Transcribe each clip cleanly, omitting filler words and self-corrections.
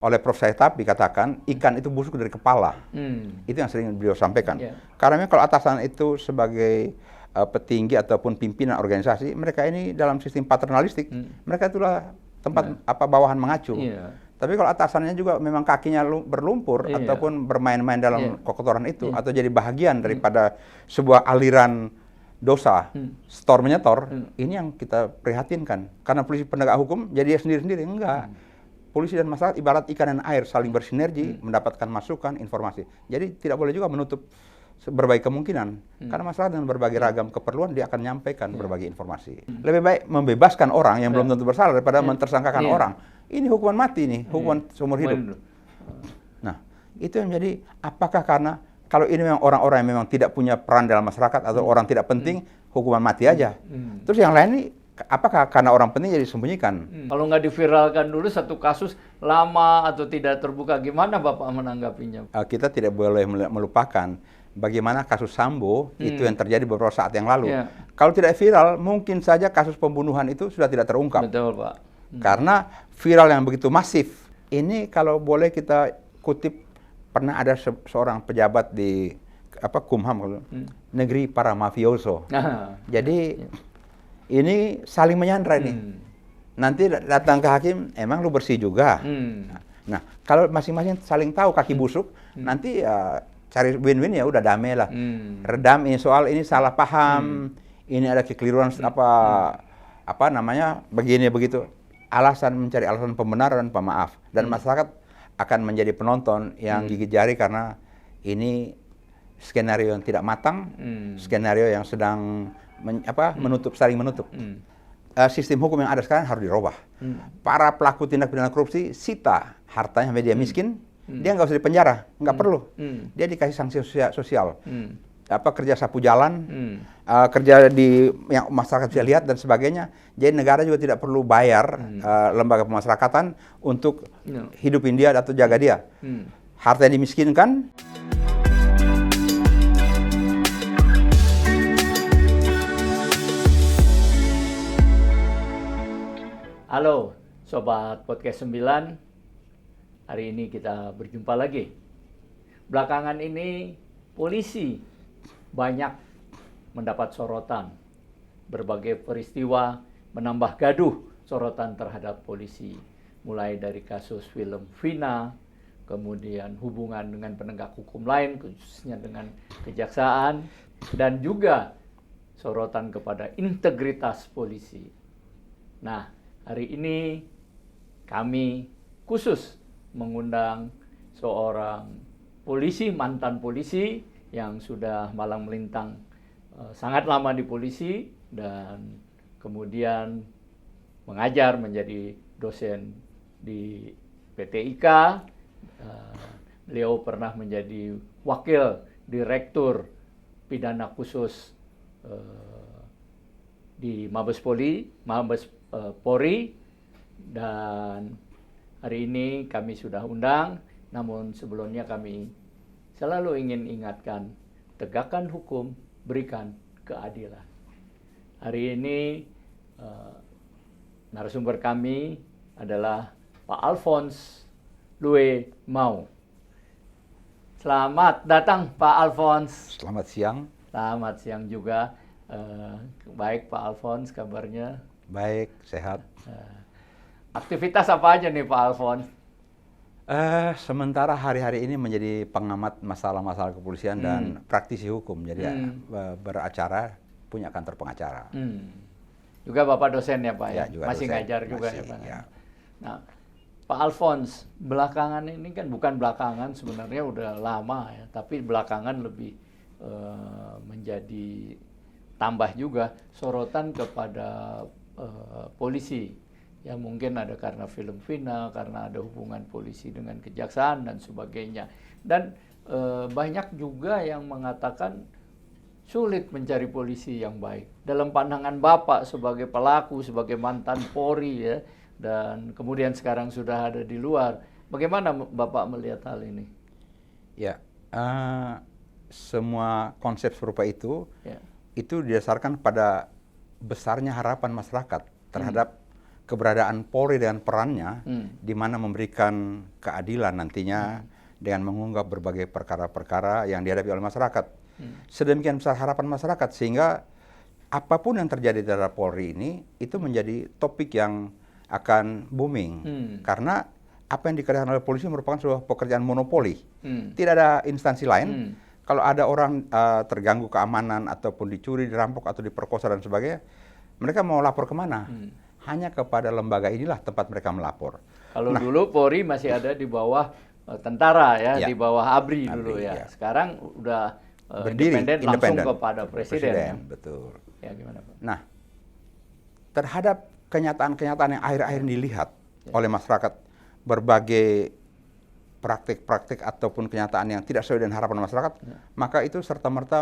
Oleh Prof. Said dikatakan ikan itu busuk dari kepala. Itu yang sering beliau sampaikan. Karena kalau atasan itu sebagai petinggi ataupun pimpinan organisasi, mereka ini dalam sistem paternalistik, mereka itulah tempat bawahan mengacu. Tapi kalau atasannya juga memang kakinya berlumpur ataupun bermain-main dalam kekotoran itu atau jadi bahagian daripada sebuah aliran dosa, setor menyetor, ini yang kita prihatinkan. Karena polisi penegak hukum jadi sendiri-sendiri, enggak. Polisi dan masyarakat ibarat ikan dan air, saling bersinergi, mendapatkan masukan, informasi. Jadi tidak boleh juga menutup berbagai kemungkinan. Karena masyarakat dengan berbagai ragam keperluan, dia akan menyampaikan berbagai informasi. Lebih baik membebaskan orang yang belum tentu bersalah daripada mentersangkakan orang. Ini hukuman mati nih, hukuman seumur hidup. Nah, itu yang menjadi, apakah karena kalau ini memang orang-orang yang memang tidak punya peran dalam masyarakat atau orang tidak penting, hukuman mati aja. Terus yang lain ini, apakah karena orang penting jadi disembunyikan? Kalau nggak diviralkan dulu satu kasus lama atau tidak terbuka, gimana Bapak menanggapinya? Kita tidak boleh melupakan bagaimana kasus Sambo itu yang terjadi beberapa saat yang lalu. Kalau tidak viral, mungkin saja kasus pembunuhan itu sudah tidak terungkap. Betul, Pak. Karena viral yang begitu masif. Ini kalau boleh kita kutip, pernah ada seorang pejabat di Kumham, negeri para mafioso. Jadi ini saling menyandra ini. Nanti datang ke hakim, emang lu bersih juga. Nah, kalau masing-masing saling tahu kaki busuk, nanti cari win-win, ya udah damai lah. Redam ini soal ini salah paham, ini ada kekeliruan apa namanya begini begitu. Mencari alasan pembenar dan pemaaf. Dan masyarakat akan menjadi penonton yang gigit jari karena ini skenario yang tidak matang, skenario yang sedang saling menutup. Sistem hukum yang ada sekarang harus dirubah. Para pelaku tindak pidana korupsi sita hartanya media miskin, dia nggak usah dipenjara, nggak perlu. Dia dikasih sanksi sosial. Kerja sapu jalan, kerja di yang masyarakat bisa lihat dan sebagainya. Jadi negara juga tidak perlu bayar lembaga pemasyarakatan untuk hidupin dia atau jaga dia. Harta yang dimiskinkan. Halo Sobat Podcast 9, hari ini kita berjumpa lagi. Belakangan ini polisi banyak mendapat sorotan. Berbagai peristiwa menambah gaduh sorotan terhadap polisi. Mulai dari kasus film Vina, kemudian hubungan dengan penegak hukum lain, khususnya dengan kejaksaan, dan juga sorotan kepada integritas polisi. Nah, hari ini kami khusus mengundang seorang polisi, mantan polisi yang sudah malang melintang sangat lama di polisi dan kemudian mengajar menjadi dosen di PT IKA. Beliau pernah menjadi wakil direktur pidana khusus di Mabes Polri, dan hari ini kami sudah undang. Namun sebelumnya kami selalu ingin ingatkan, tegakkan hukum, berikan keadilan. Hari ini narasumber kami adalah Pak Alphonse Louis Mau. Selamat datang Pak Alphonse. Selamat siang. Selamat siang juga. Baik Pak Alphonse, kabarnya? Baik, sehat. Aktivitas apa aja nih Pak Alphonse? Sementara hari-hari ini menjadi pengamat masalah-masalah kepolisian dan praktisi hukum. Jadi beracara, punya kantor pengacara. Juga Bapak dosen ya Pak? Ya, juga masih dosen, ngajar juga masih, ya Pak? Ya. Nah, Pak Alphonse, belakangan ini kan bukan belakangan, sebenarnya udah lama ya, tapi belakangan lebih menjadi tambah juga sorotan kepada polisi. Ya mungkin ada karena film Vina, karena ada hubungan polisi dengan kejaksaan dan sebagainya. Dan banyak juga yang mengatakan sulit mencari polisi yang baik. Dalam pandangan Bapak sebagai pelaku, sebagai mantan Polri ya, dan kemudian sekarang sudah ada di luar. Bagaimana Bapak melihat hal ini? Ya, semua konsep serupa itu didasarkan pada besarnya harapan masyarakat terhadap keberadaan Polri dengan perannya di mana memberikan keadilan nantinya dengan mengungkap berbagai perkara-perkara yang dihadapi oleh masyarakat. Sedemikian besar harapan masyarakat sehingga apapun yang terjadi terhadap Polri ini itu menjadi topik yang akan booming karena apa yang dikerjakan oleh polisi merupakan sebuah pekerjaan monopoli. Tidak ada instansi lain. Kalau ada orang terganggu keamanan ataupun dicuri, dirampok atau diperkosa dan sebagainya, mereka mau lapor kemana? Hanya kepada lembaga inilah tempat mereka melapor. Kalau dulu Polri masih ada di bawah tentara ya, di bawah ABRI dulu ya. Sekarang udah berdiri independen langsung kepada presiden. Betul. Ya gimana Pak? Nah, terhadap kenyataan-kenyataan yang akhir-akhir ini dilihat oleh masyarakat, berbagai praktik-praktik ataupun kenyataan yang tidak sesuai dengan harapan masyarakat, maka itu serta-merta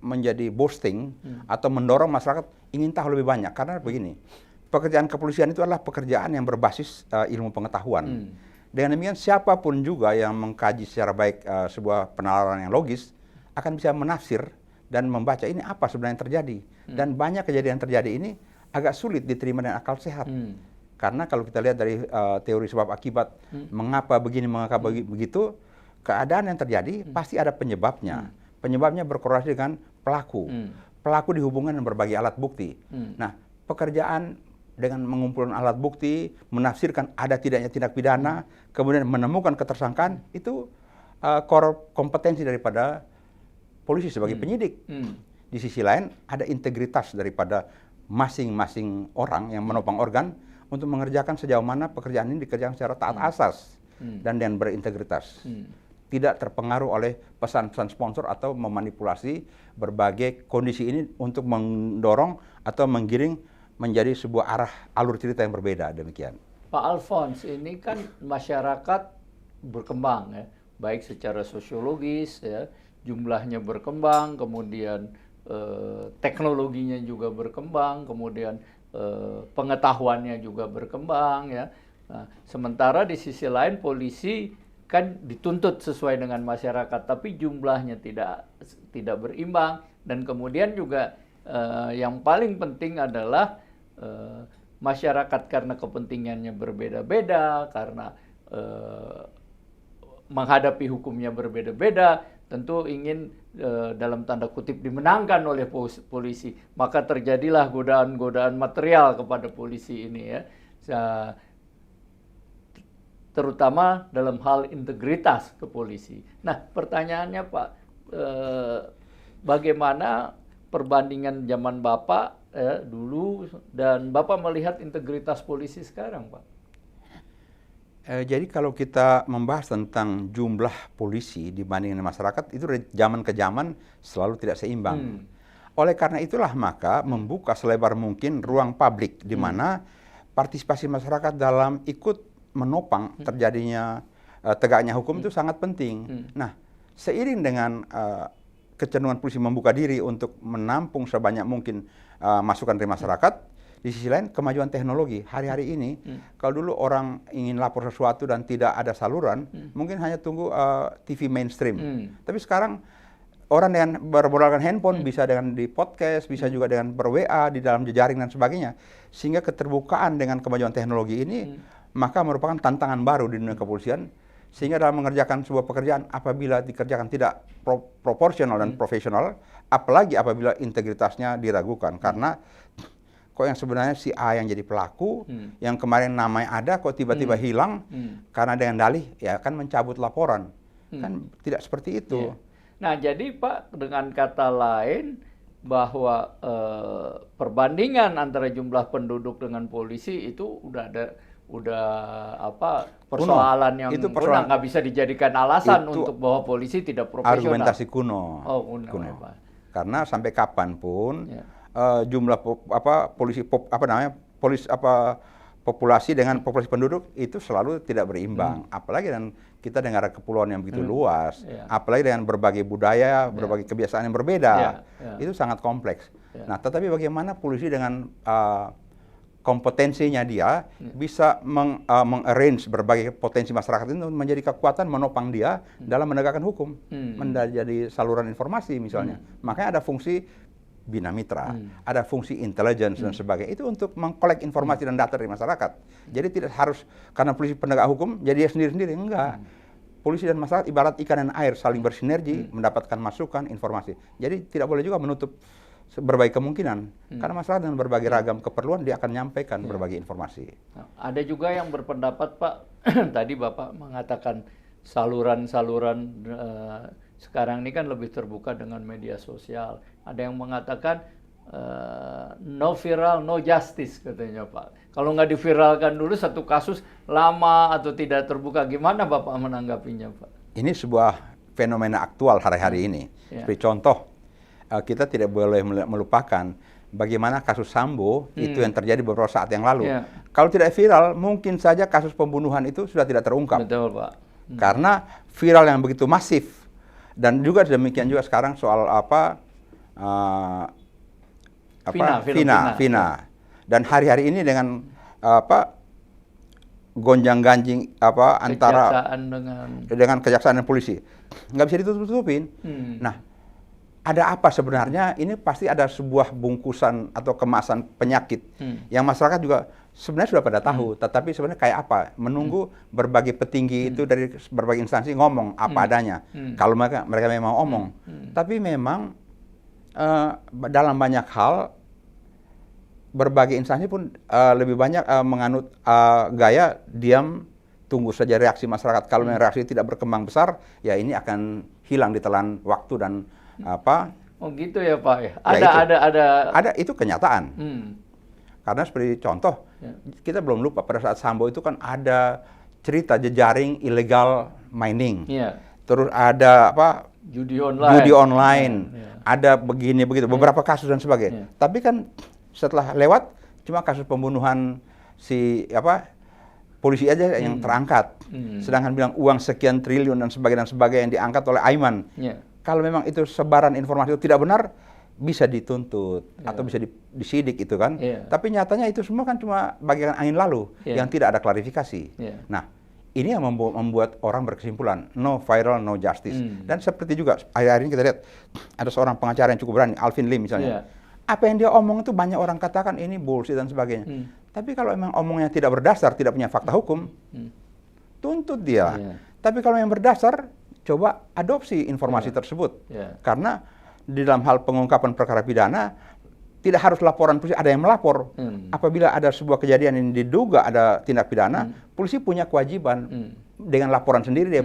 menjadi boosting atau mendorong masyarakat ingin tahu lebih banyak. Karena begini, pekerjaan kepolisian itu adalah pekerjaan yang berbasis ilmu pengetahuan. Dengan demikian siapapun juga yang mengkaji secara baik sebuah penalaran yang logis akan bisa menafsir dan membaca ini apa sebenarnya yang terjadi. Dan banyak kejadian yang terjadi ini agak sulit diterima dengan akal sehat. Karena kalau kita lihat dari teori sebab akibat, mengapa begini, mengapa begitu, keadaan yang terjadi pasti ada penyebabnya. Penyebabnya berkorelasi dengan pelaku. Pelaku dihubungkan dengan berbagai alat bukti. Nah, pekerjaan dengan mengumpulkan alat bukti, menafsirkan ada tidaknya tindak pidana, kemudian menemukan ketersangkaan, itu kompetensi daripada polisi sebagai penyidik. Di sisi lain, ada integritas daripada masing-masing orang yang menopang organ untuk mengerjakan sejauh mana pekerjaan ini dikerjakan secara taat asas dan dengan berintegritas. Tidak terpengaruh oleh pesan-pesan sponsor atau memanipulasi berbagai kondisi ini untuk mendorong atau menggiring menjadi sebuah arah alur cerita yang berbeda, demikian. Pak Alphonse, ini kan masyarakat berkembang ya, baik secara sosiologis ya, jumlahnya berkembang, kemudian teknologinya juga berkembang, kemudian pengetahuannya juga berkembang ya. Nah, sementara di sisi lain polisi kan dituntut sesuai dengan masyarakat, tapi jumlahnya tidak berimbang, dan kemudian juga yang paling penting adalah masyarakat karena kepentingannya berbeda-beda, karena menghadapi hukumnya berbeda-beda, tentu ingin dalam tanda kutip dimenangkan oleh polisi, maka terjadilah godaan-godaan material kepada polisi ini ya. Terutama dalam hal integritas ke polisi. Nah, pertanyaannya Pak, bagaimana perbandingan zaman Bapak dulu dan Bapak melihat integritas polisi sekarang, Pak? Jadi kalau kita membahas tentang jumlah polisi dibandingkan masyarakat, itu dari zaman ke zaman selalu tidak seimbang. Oleh karena itulah maka membuka selebar mungkin ruang publik di mana partisipasi masyarakat dalam ikut menopang terjadinya tegaknya hukum itu sangat penting. Nah, seiring dengan kecenderungan polisi membuka diri untuk menampung sebanyak mungkin masukan dari masyarakat, di sisi lain kemajuan teknologi hari-hari ini, kalau dulu orang ingin lapor sesuatu dan tidak ada saluran, mungkin hanya tunggu TV mainstream. Tapi sekarang orang dengan bermodalkan handphone bisa dengan di podcast, bisa juga dengan ber-WA di dalam jejaring dan sebagainya. Sehingga keterbukaan dengan kemajuan teknologi ini maka merupakan tantangan baru di dunia kepolisian, sehingga dalam mengerjakan sebuah pekerjaan apabila dikerjakan tidak proporsional dan profesional, apalagi apabila integritasnya diragukan, karena kok yang sebenarnya si A yang jadi pelaku, yang kemarin namanya ada kok tiba-tiba hilang, karena dengan dalih ya kan mencabut laporan, kan tidak seperti itu. Nah jadi Pak, dengan kata lain bahwa perbandingan antara jumlah penduduk dengan polisi itu udah persoalan yang kuno, nggak bisa dijadikan alasan untuk bahwa polisi tidak profesional. Argumentasi kuno. Kuno. Pak. Karena sampai kapanpun jumlah populasi dengan populasi penduduk itu selalu tidak berimbang. Apalagi dengan kita negara kepulauan yang begitu luas, apalagi dengan berbagai budaya, berbagai kebiasaan yang berbeda, itu sangat kompleks. Nah, tetapi bagaimana polisi dengan kompetensinya dia bisa mengarrange berbagai potensi masyarakat itu menjadi kekuatan menopang dia dalam menegakkan hukum, menjadi saluran informasi misalnya. Makanya ada fungsi Bina Mitra, ada fungsi intelligence dan sebagainya. Itu untuk mengkolek informasi dan data dari masyarakat. Jadi tidak harus karena polisi penegak hukum jadi dia sendiri-sendiri, enggak. Polisi dan masyarakat ibarat ikan dan air, saling bersinergi, mendapatkan masukan, informasi. Jadi tidak boleh juga menutup berbagai kemungkinan. Karena masyarakat dengan berbagai ragam keperluan dia akan menyampaikan berbagai informasi. Nah, ada juga yang berpendapat, Pak, tadi Bapak mengatakan saluran-saluran sekarang ini kan lebih terbuka dengan media sosial. Ada yang mengatakan no viral, no justice katanya, Pak. Kalau nggak diviralkan dulu satu kasus lama atau tidak terbuka, gimana Bapak menanggapinya, Pak? Ini sebuah fenomena aktual hari-hari ini. Seperti contoh, kita tidak boleh melupakan bagaimana kasus Sambo itu yang terjadi beberapa saat yang lalu. Kalau tidak viral, mungkin saja kasus pembunuhan itu sudah tidak terungkap. Betul, Pak. Karena viral yang begitu masif. Dan juga demikian juga sekarang soal Vina. Dan hari-hari ini dengan gonjang-ganjing antara dengan kejaksaan dan polisi, nggak bisa ditutup-tutupin. Nah, ada apa sebenarnya? Ini pasti ada sebuah bungkusan atau kemasan penyakit yang masyarakat juga sebenarnya sudah pada tahu, tetapi sebenarnya kayak apa? Menunggu berbagai petinggi itu dari berbagai instansi ngomong apa adanya. Kalau mereka memang ngomong, tapi memang dalam banyak hal berbagai instansi pun lebih banyak menganut gaya diam, tunggu saja reaksi masyarakat. Kalau reaksi tidak berkembang besar, ya ini akan hilang ditelan waktu dan Oh gitu ya, Pak ya. Ada itu kenyataan. Karena seperti contoh, kita belum lupa pada saat Sambo itu kan ada cerita jejaring illegal mining. Terus ada judi online. Ada begini begitu, beberapa kasus dan sebagainya. Tapi kan setelah lewat cuma kasus pembunuhan si polisi aja yang terangkat. Sedangkan bilang uang sekian triliun dan sebagainya yang diangkat oleh Aiman. Kalau memang itu sebaran informasi itu tidak benar, bisa dituntut atau bisa disidik itu kan. Tapi nyatanya itu semua kan cuma bagian angin lalu yang tidak ada klarifikasi. Nah, ini yang membuat orang berkesimpulan no viral, no justice. Dan seperti juga akhir-akhir ini kita lihat ada seorang pengacara yang cukup berani, Alvin Lim misalnya. Apa yang dia omong itu banyak orang katakan ini bullshit dan sebagainya. Tapi kalau memang omongnya tidak berdasar, tidak punya fakta hukum, tuntut dia. Tapi kalau yang berdasar, coba adopsi informasi tersebut. Karena di dalam hal pengungkapan perkara pidana, tidak harus laporan polisi, ada yang melapor. Apabila ada sebuah kejadian yang diduga ada tindak pidana, polisi punya kewajiban dengan laporan sendiri dia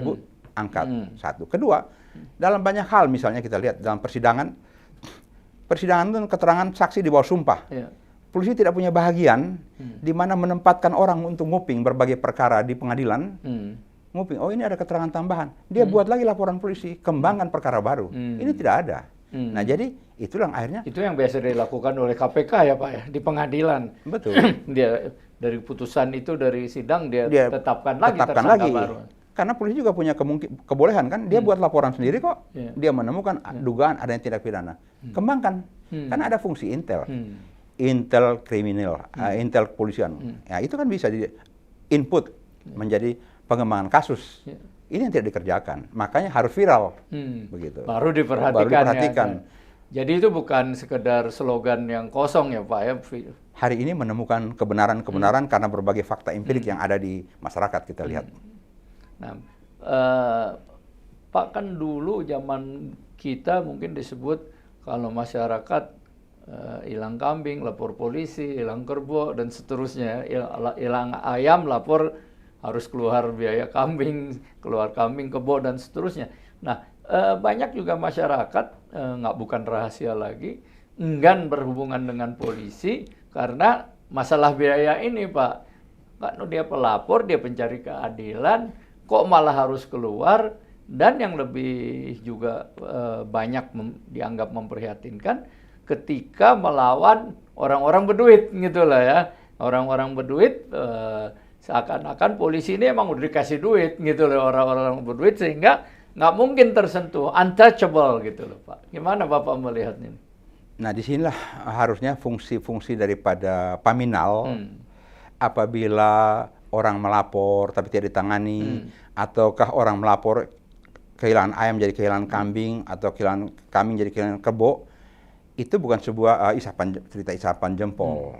angkat. Satu. Kedua, dalam banyak hal misalnya kita lihat dalam persidangan itu keterangan saksi di bawah sumpah. Polisi tidak punya bahagian di mana menempatkan orang untuk nguping berbagai perkara di pengadilan. Nguping, oh ini ada keterangan tambahan. Dia buat lagi laporan polisi, kembangkan perkara baru. Ini tidak ada. Nah jadi itulah akhirnya. Itu yang biasa dilakukan oleh KPK ya Pak ya, di pengadilan. Betul. Dia dari putusan itu, dari sidang dia tetapkan lagi tersangka baru. Karena polisi juga punya kebolehan kan, dia buat laporan sendiri kok. Dia menemukan dugaan adanya tindak pidana. Kembangkan. Karena ada fungsi intel. Intel kriminal, intel kepolisian. Ya itu kan bisa di input menjadi pengembangan kasus. Ini yang tidak dikerjakan. Makanya harus viral. Begitu. Baru diperhatikan. Ya. Jadi itu bukan sekedar slogan yang kosong ya Pak ya. Hari ini menemukan kebenaran-kebenaran karena berbagai fakta empirik yang ada di masyarakat kita lihat. Nah, Pak kan dulu zaman kita mungkin disebut kalau masyarakat hilang kambing lapor polisi, hilang kerbau dan seterusnya, hilang ayam lapor harus keluar biaya kambing, keluar kambing, kebo dan seterusnya. Nah, banyak juga masyarakat bukan rahasia lagi enggan berhubungan dengan polisi karena masalah biaya ini, Pak. Kan dia pelapor, dia pencari keadilan, kok malah harus keluar, dan yang lebih juga banyak dianggap memprihatinkan ketika melawan orang-orang berduit gitu lah ya. Orang-orang berduit seakan-akan polisi ini emang udah dikasih duit gitu loh orang-orang berduit sehingga nggak mungkin tersentuh, untouchable gitu loh Pak. Gimana Bapak melihat ini? Nah disinilah harusnya fungsi-fungsi daripada Paminal apabila orang melapor tapi tidak ditangani, ataukah orang melapor kehilangan ayam jadi kehilangan kambing, atau kehilangan kambing jadi kehilangan kebo, itu bukan sebuah cerita isapan jempol.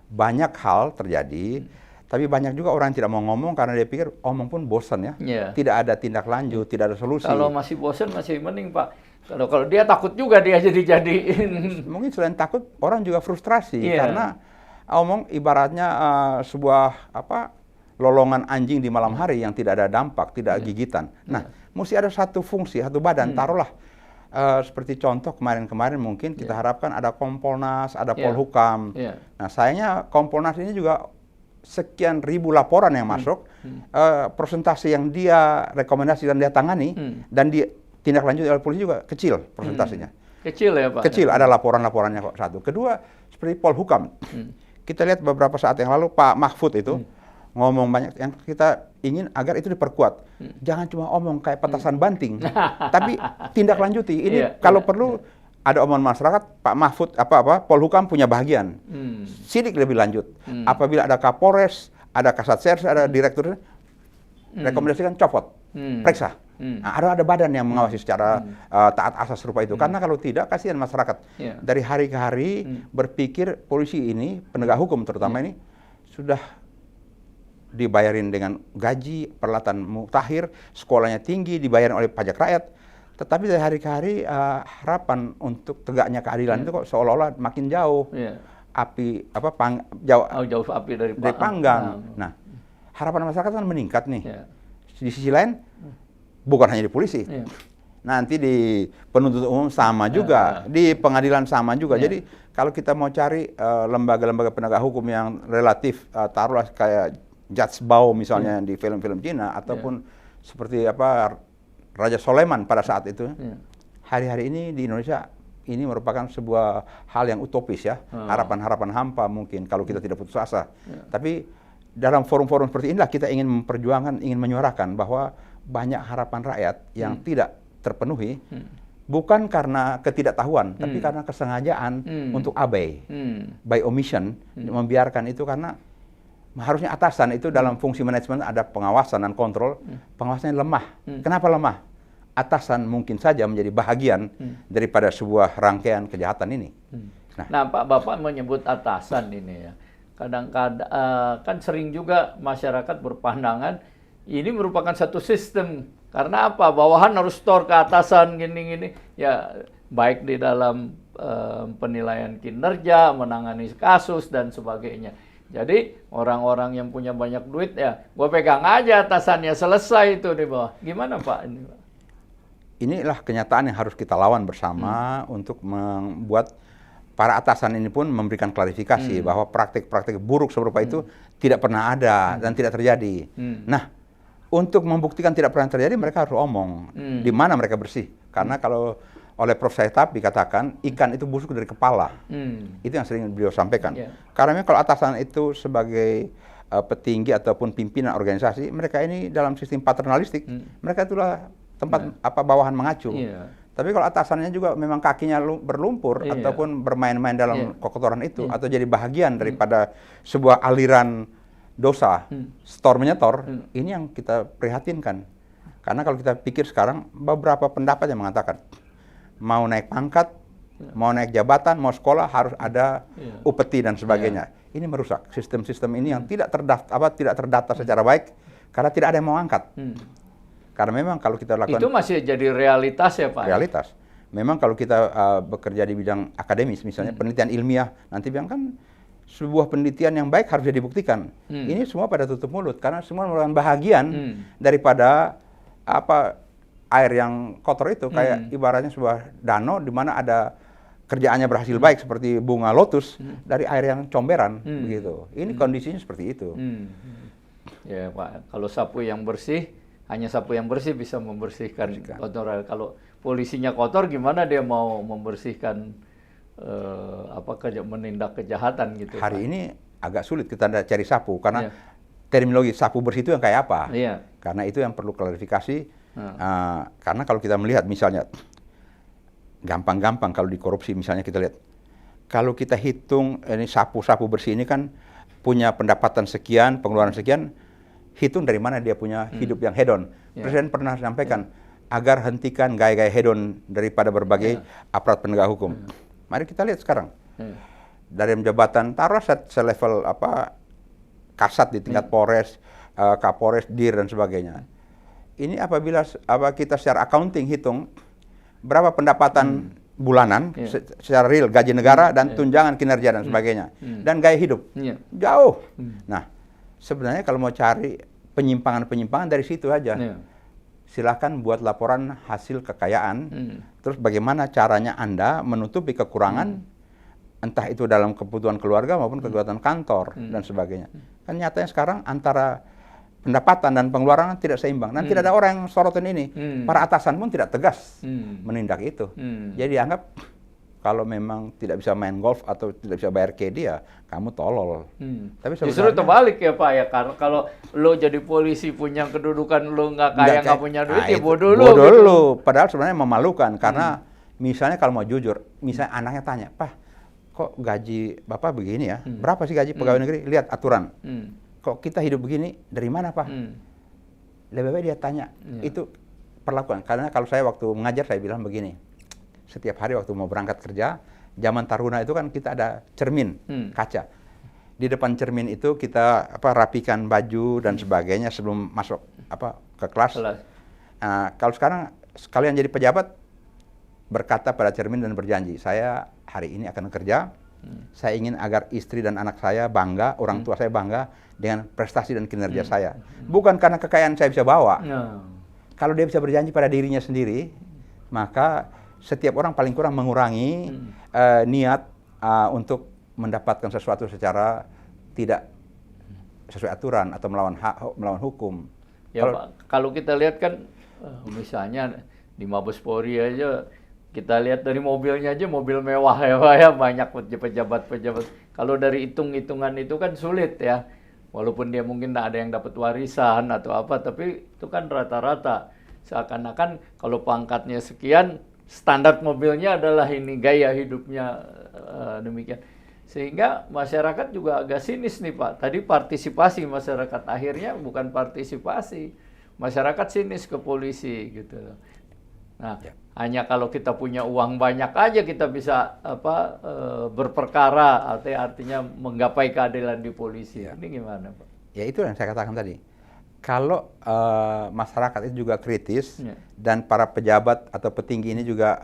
Banyak hal terjadi, tapi banyak juga orang yang tidak mau ngomong karena dia pikir omong pun bosan ya. Tidak ada tindak lanjut, tidak ada solusi. Kalau masih bosan masih mending Pak. Kalau dia takut juga dia jadi-jadiin. Mungkin selain takut, orang juga frustrasi karena omong ibaratnya sebuah lolongan anjing di malam hari yang tidak ada dampak, tidak ada gigitan. Nah, mesti ada satu fungsi, satu badan, taruhlah. Seperti contoh kemarin-kemarin mungkin kita harapkan ada Kompolnas, ada Polhukam. Nah, sayangnya Kompolnas ini juga sekian ribu laporan yang masuk, persentase yang dia rekomendasi dan dia tangani, dan dia tindak lanjut oleh polisi juga kecil persentasenya. Kecil ya Pak? Kecil, ada laporan-laporannya kok satu. Kedua, seperti Polhukam. Kita lihat beberapa saat yang lalu Pak Mahfud itu ngomong banyak yang kita ingin agar itu diperkuat. Jangan cuma omong kayak petasan banting, tapi tindak lanjuti. Ini kalau perlu ada omongan masyarakat, Pak Mahfud Polhukam punya bagian. Sidik lebih lanjut. Apabila ada Kapolres, ada Kasat Sers, ada direktur, rekomendasikan copot, periksa. Nah, ada badan yang mengawasi secara taat asas serupa itu. Karena kalau tidak, kasihan masyarakat. Dari hari ke hari berpikir polisi ini, penegak hukum terutama ini, sudah dibayarin dengan gaji, peralatan mutakhir, sekolahnya tinggi, dibayarin oleh pajak rakyat. Tetapi dari hari ke hari harapan untuk tegaknya keadilan itu kok seolah-olah makin jauh. Api jauh api dari panggang. Nah, harapan masyarakat kan meningkat nih. Di sisi lain bukan hanya di polisi. Nanti di penuntut umum sama juga, di pengadilan sama juga. Jadi kalau kita mau cari lembaga-lembaga penegak hukum yang relatif taruhlah kayak Judge Bao misalnya di film-film Cina ataupun seperti Raja Sulaiman pada saat itu. Hari-hari ini di Indonesia ini merupakan sebuah hal yang utopis ya, harapan-harapan hampa mungkin kalau kita tidak putus asa. Tapi dalam forum-forum seperti inilah kita ingin memperjuangkan, ingin menyuarakan bahwa banyak harapan rakyat yang tidak terpenuhi bukan karena ketidaktahuan, tapi karena kesengajaan untuk abai, by omission, membiarkan itu karena harusnya atasan itu dalam fungsi manajemen ada pengawasan dan kontrol, pengawasannya lemah. Kenapa lemah? Atasan mungkin saja menjadi bahagian daripada sebuah rangkaian kejahatan ini. Nah, Pak, Bapak menyebut atasan ini ya. Kadang-kadang kan sering juga masyarakat berpandangan ini merupakan satu sistem. Karena apa? Bawahan harus store ke atasan gini-gini. Ya, baik di dalam penilaian kinerja, menangani kasus dan sebagainya. Jadi orang-orang yang punya banyak duit ya, gue pegang aja atasannya, selesai itu di bawah. Gimana Pak ini? Inilah kenyataan yang harus kita lawan bersama untuk membuat para atasan ini pun memberikan klarifikasi bahwa praktik-praktik buruk serupa itu tidak pernah ada dan tidak terjadi. Nah, untuk membuktikan tidak pernah terjadi, mereka harus omong di mana mereka bersih. Karena kalau oleh Prof. Saitap dikatakan ikan itu busuk dari kepala. Itu yang sering beliau sampaikan. Karena memang kalau atasan itu sebagai petinggi ataupun pimpinan organisasi, mereka ini dalam sistem paternalistik, mereka itulah tempat bawahan mengacu. Tapi kalau atasannya juga memang kakinya berlumpur ataupun bermain-main dalam kekotoran itu atau jadi bahagian daripada sebuah aliran dosa, setor menyetor, ini yang kita prihatinkan. Karena kalau kita pikir sekarang beberapa pendapat yang mengatakan mau naik pangkat, mau naik jabatan, mau sekolah harus ada upeti dan sebagainya. Ini merusak sistem-sistem ini yang tidak terdata secara baik karena tidak ada yang mau angkat. Karena memang kalau kita lakukan itu masih jadi realitas ya Pak. Realitas. Memang kalau kita bekerja di bidang akademis misalnya penelitian ilmiah, nanti bilang kan sebuah penelitian yang baik harus dibuktikan. Ini semua pada tutup mulut karena semua merupakan bahagian daripada air yang kotor itu, kayak ibaratnya sebuah danau di mana ada kerjaannya berhasil baik seperti bunga lotus dari air yang comberan begitu. Ini kondisinya seperti itu. Ya Pak, kalau sapu yang bersih, hanya sapu yang bersih bisa membersihkan kotoran. Kalau polisinya kotor, gimana dia mau membersihkan menindak kejahatan gitu? Hari ini agak sulit kita cari sapu karena terminologi sapu bersih itu yang kayak apa? Karena itu yang perlu klarifikasi. Karena kalau kita melihat misalnya gampang-gampang kalau di korupsi misalnya kita lihat kalau kita hitung ini sapu bersih ini kan punya pendapatan sekian, pengeluaran sekian, hitung dari mana dia punya hidup yang hedon. Presiden pernah sampaikan agar hentikan gaya-gaya hedon daripada berbagai aparat penegak hukum. Mari kita lihat sekarang. Dari jabatan taruh selevel kasat di tingkat Polres, Kapolres, Dir dan sebagainya. Ini apabila kita secara accounting hitung berapa pendapatan bulanan secara real gaji negara dan tunjangan kinerja dan sebagainya dan gaya hidup jauh. Nah, sebenarnya kalau mau cari penyimpangan dari situ aja. Silakan buat laporan hasil kekayaan. Terus bagaimana caranya Anda menutupi kekurangan entah itu dalam kebutuhan keluarga maupun kebutuhan kantor dan sebagainya. Kan nyatanya sekarang antara pendapatan dan pengeluaran tidak seimbang. Dan tidak ada orang yang sorotin ini. Para atasan pun tidak tegas menindak itu. Jadi dianggap kalau memang tidak bisa main golf atau tidak bisa bayar KD ya kamu tolol. Tapi justru terbalik ya Pak ya. Kalau lo jadi polisi punya kedudukan lo nggak kaya nggak punya duit ya bodoh lo. Bodoh gitu. Lo. Padahal sebenarnya memalukan karena misalnya kalau mau jujur, misalnya anaknya tanya, "Pak, kok gaji Bapak begini ya? Berapa sih gaji pegawai negeri? Lihat aturan. Kok kita hidup begini? Dari mana, Pak?" Lebih baik dia tanya. Itu perlakuan. Karena kalau saya waktu mengajar saya bilang begini. Setiap hari waktu mau berangkat kerja, zaman taruna itu kan kita ada cermin, kaca. Di depan cermin itu kita rapikan baju dan sebagainya sebelum masuk ke kelas. Kalau sekarang sekalian jadi pejabat, berkata pada cermin dan berjanji, saya hari ini akan kerja, saya ingin agar istri dan anak saya bangga, orang tua saya bangga dengan prestasi dan kinerja saya. Bukan karena kekayaan saya bisa bawa. Kalau dia bisa berjanji pada dirinya sendiri, maka setiap orang paling kurang mengurangi niat untuk mendapatkan sesuatu secara tidak sesuai aturan atau melawan hukum. Ya Pak, kalau kita lihat kan misalnya di Mabes Polri aja kita lihat dari mobilnya aja mobil mewah ya Pak ya, banyak pejabat-pejabat. Kalau dari hitung-hitungan itu kan sulit ya. Walaupun dia mungkin ada yang dapat warisan atau apa, tapi itu kan rata-rata. Seakan-akan kalau pangkatnya sekian, standar mobilnya adalah ini, gaya hidupnya demikian. Sehingga masyarakat juga agak sinis nih Pak. Tadi partisipasi masyarakat, akhirnya bukan partisipasi. Masyarakat sinis ke polisi gitu. Nah, hanya kalau kita punya uang banyak aja kita bisa berperkara, artinya menggapai keadilan di polisi. Ini gimana Pak? Ya itu yang saya katakan tadi. Kalau masyarakat itu juga kritis dan para pejabat atau petinggi ini juga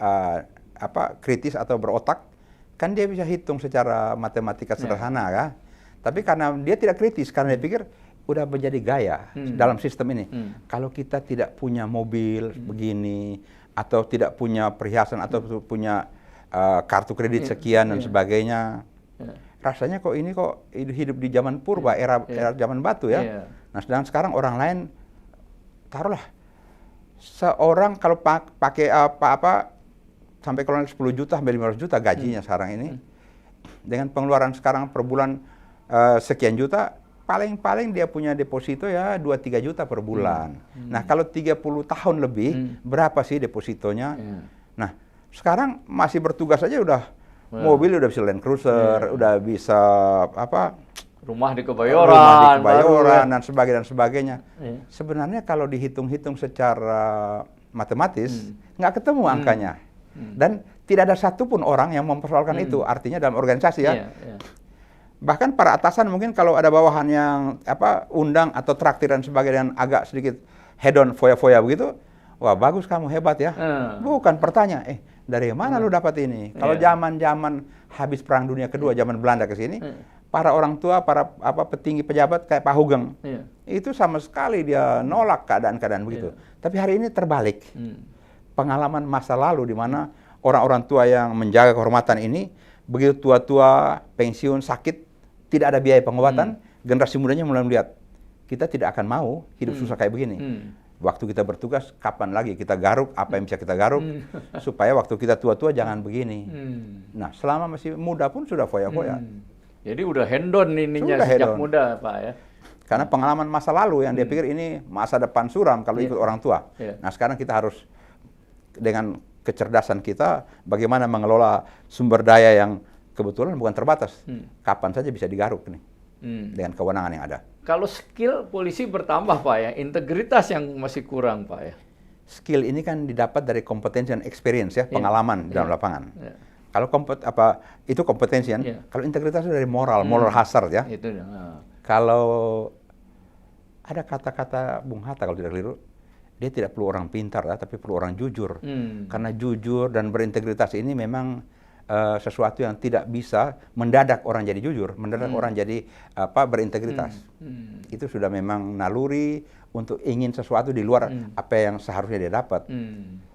kritis atau berotak, kan dia bisa hitung secara matematika sederhana kan. Tapi karena dia tidak kritis, karena dia pikir udah menjadi gaya dalam sistem ini. Kalau kita tidak punya mobil begini atau tidak punya perhiasan atau punya kartu kredit sekian dan sebagainya, rasanya kok ini hidup di zaman purba, era zaman batu ya. Nah, sedangkan sekarang orang lain, taruhlah, seorang kalau pakai sampai kalau 10 juta sampai 15 juta gajinya sekarang ini, dengan pengeluaran sekarang per bulan sekian juta, paling-paling dia punya deposito ya 2-3 juta per bulan. Nah, kalau 30 tahun lebih, berapa sih depositonya? Nah, sekarang masih bertugas aja udah, mobil udah bisa Land Cruiser, udah bisa rumah di Kebayoran dan sebagainya. Sebenarnya kalau dihitung-hitung secara matematis nggak ketemu angkanya. Dan tidak ada satupun orang yang mempersoalkan itu. Artinya dalam organisasi ya. Bahkan para atasan mungkin kalau ada bawahan yang undang atau traktir dan sebagainya agak sedikit hedon foya-foya begitu, wah bagus kamu hebat ya. Bukan pertanyaan, dari mana lu dapat ini? Kalau zaman-zaman habis Perang Dunia Kedua, zaman Belanda ke sini, para orang tua, para petinggi pejabat kayak Pak Hugeng, itu sama sekali dia nolak keadaan-keadaan begitu. Tapi hari ini terbalik. Pengalaman masa lalu di mana orang-orang tua yang menjaga kehormatan ini, begitu tua-tua, pensiun, sakit, tidak ada biaya pengobatan, generasi mudanya mulai melihat, kita tidak akan mau hidup susah kayak begini. Waktu kita bertugas, kapan lagi kita garuk, apa yang bisa kita garuk, supaya waktu kita tua-tua jangan begini. Nah, selama masih muda pun sudah foya-foya. Jadi udah hand-on ininya sejak muda Pak ya. Karena pengalaman masa lalu yang dia pikir ini masa depan suram kalau ikut orang tua. Nah sekarang kita harus dengan kecerdasan kita bagaimana mengelola sumber daya yang kebetulan bukan terbatas. Kapan saja bisa digaruk nih dengan kewenangan yang ada. Kalau skill polisi bertambah Pak ya, integritas yang masih kurang Pak ya. Skill ini kan didapat dari kompetensi dan experience ya, pengalaman di dalam lapangan. Kalau itu kompetensi kan. Iya. Kalau integritas itu dari moral hazard ya. Itu. Kalau ada kata-kata Bung Hatta kalau tidak keliru, dia tidak perlu orang pintar ya, tapi perlu orang jujur. Karena jujur dan berintegritas ini memang sesuatu yang tidak bisa mendadak orang jadi jujur, mendadak orang jadi berintegritas. Itu sudah memang naluri untuk ingin sesuatu di luar apa yang seharusnya dia dapat.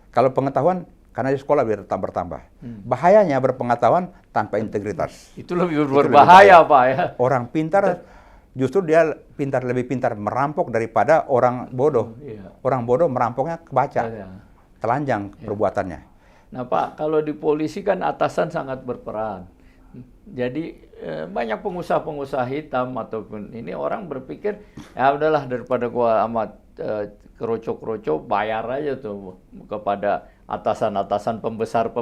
Kalau pengetahuan, karena di sekolah biar bertambah. Bahayanya berpengetahuan tanpa integritas. Itu lebih berbahaya, Pak ya. Orang pintar justru dia lebih pintar merampok daripada orang bodoh. Orang bodoh merampoknya kebaca, telanjang perbuatannya. Nah Pak, kalau di polisi kan atasan sangat berperan. Jadi banyak pengusaha-pengusaha hitam ataupun ini orang berpikir ya udahlah daripada gua amat keroco-keroco bayar aja tuh kepada atasan-atasan pembesar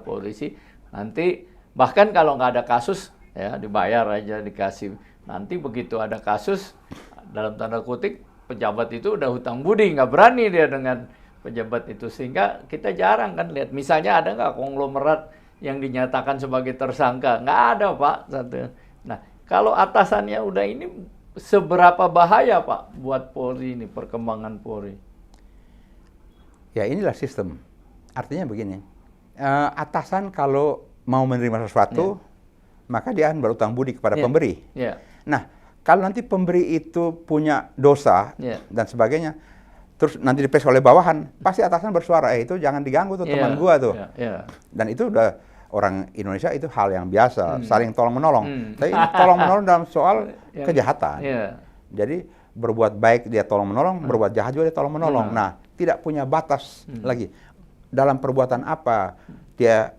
polisi. Nanti bahkan kalau nggak ada kasus ya dibayar aja dikasih. Nanti begitu ada kasus dalam tanda kutip pejabat itu udah hutang budi, nggak berani dia dengan pejabat itu, sehingga kita jarang kan lihat misalnya ada nggak konglomerat yang dinyatakan sebagai tersangka, nggak ada Pak satu. Nah kalau atasannya udah ini seberapa bahaya Pak buat Polri ini, perkembangan Polri? Ya inilah sistem. Artinya begini, atasan kalau mau menerima sesuatu, maka dia akan berutang budi kepada pemberi. Nah, kalau nanti pemberi itu punya dosa dan sebagainya, terus nanti diperiksa oleh bawahan, pasti atasan bersuara, itu jangan diganggu tuh teman gua tuh. Dan itu udah orang Indonesia itu hal yang biasa, saling tolong-menolong. Tapi tolong menolong dalam soal kejahatan. Jadi berbuat baik dia tolong-menolong, berbuat jahat juga dia tolong-menolong. Nah, tidak punya batas lagi. Dalam perbuatan apa dia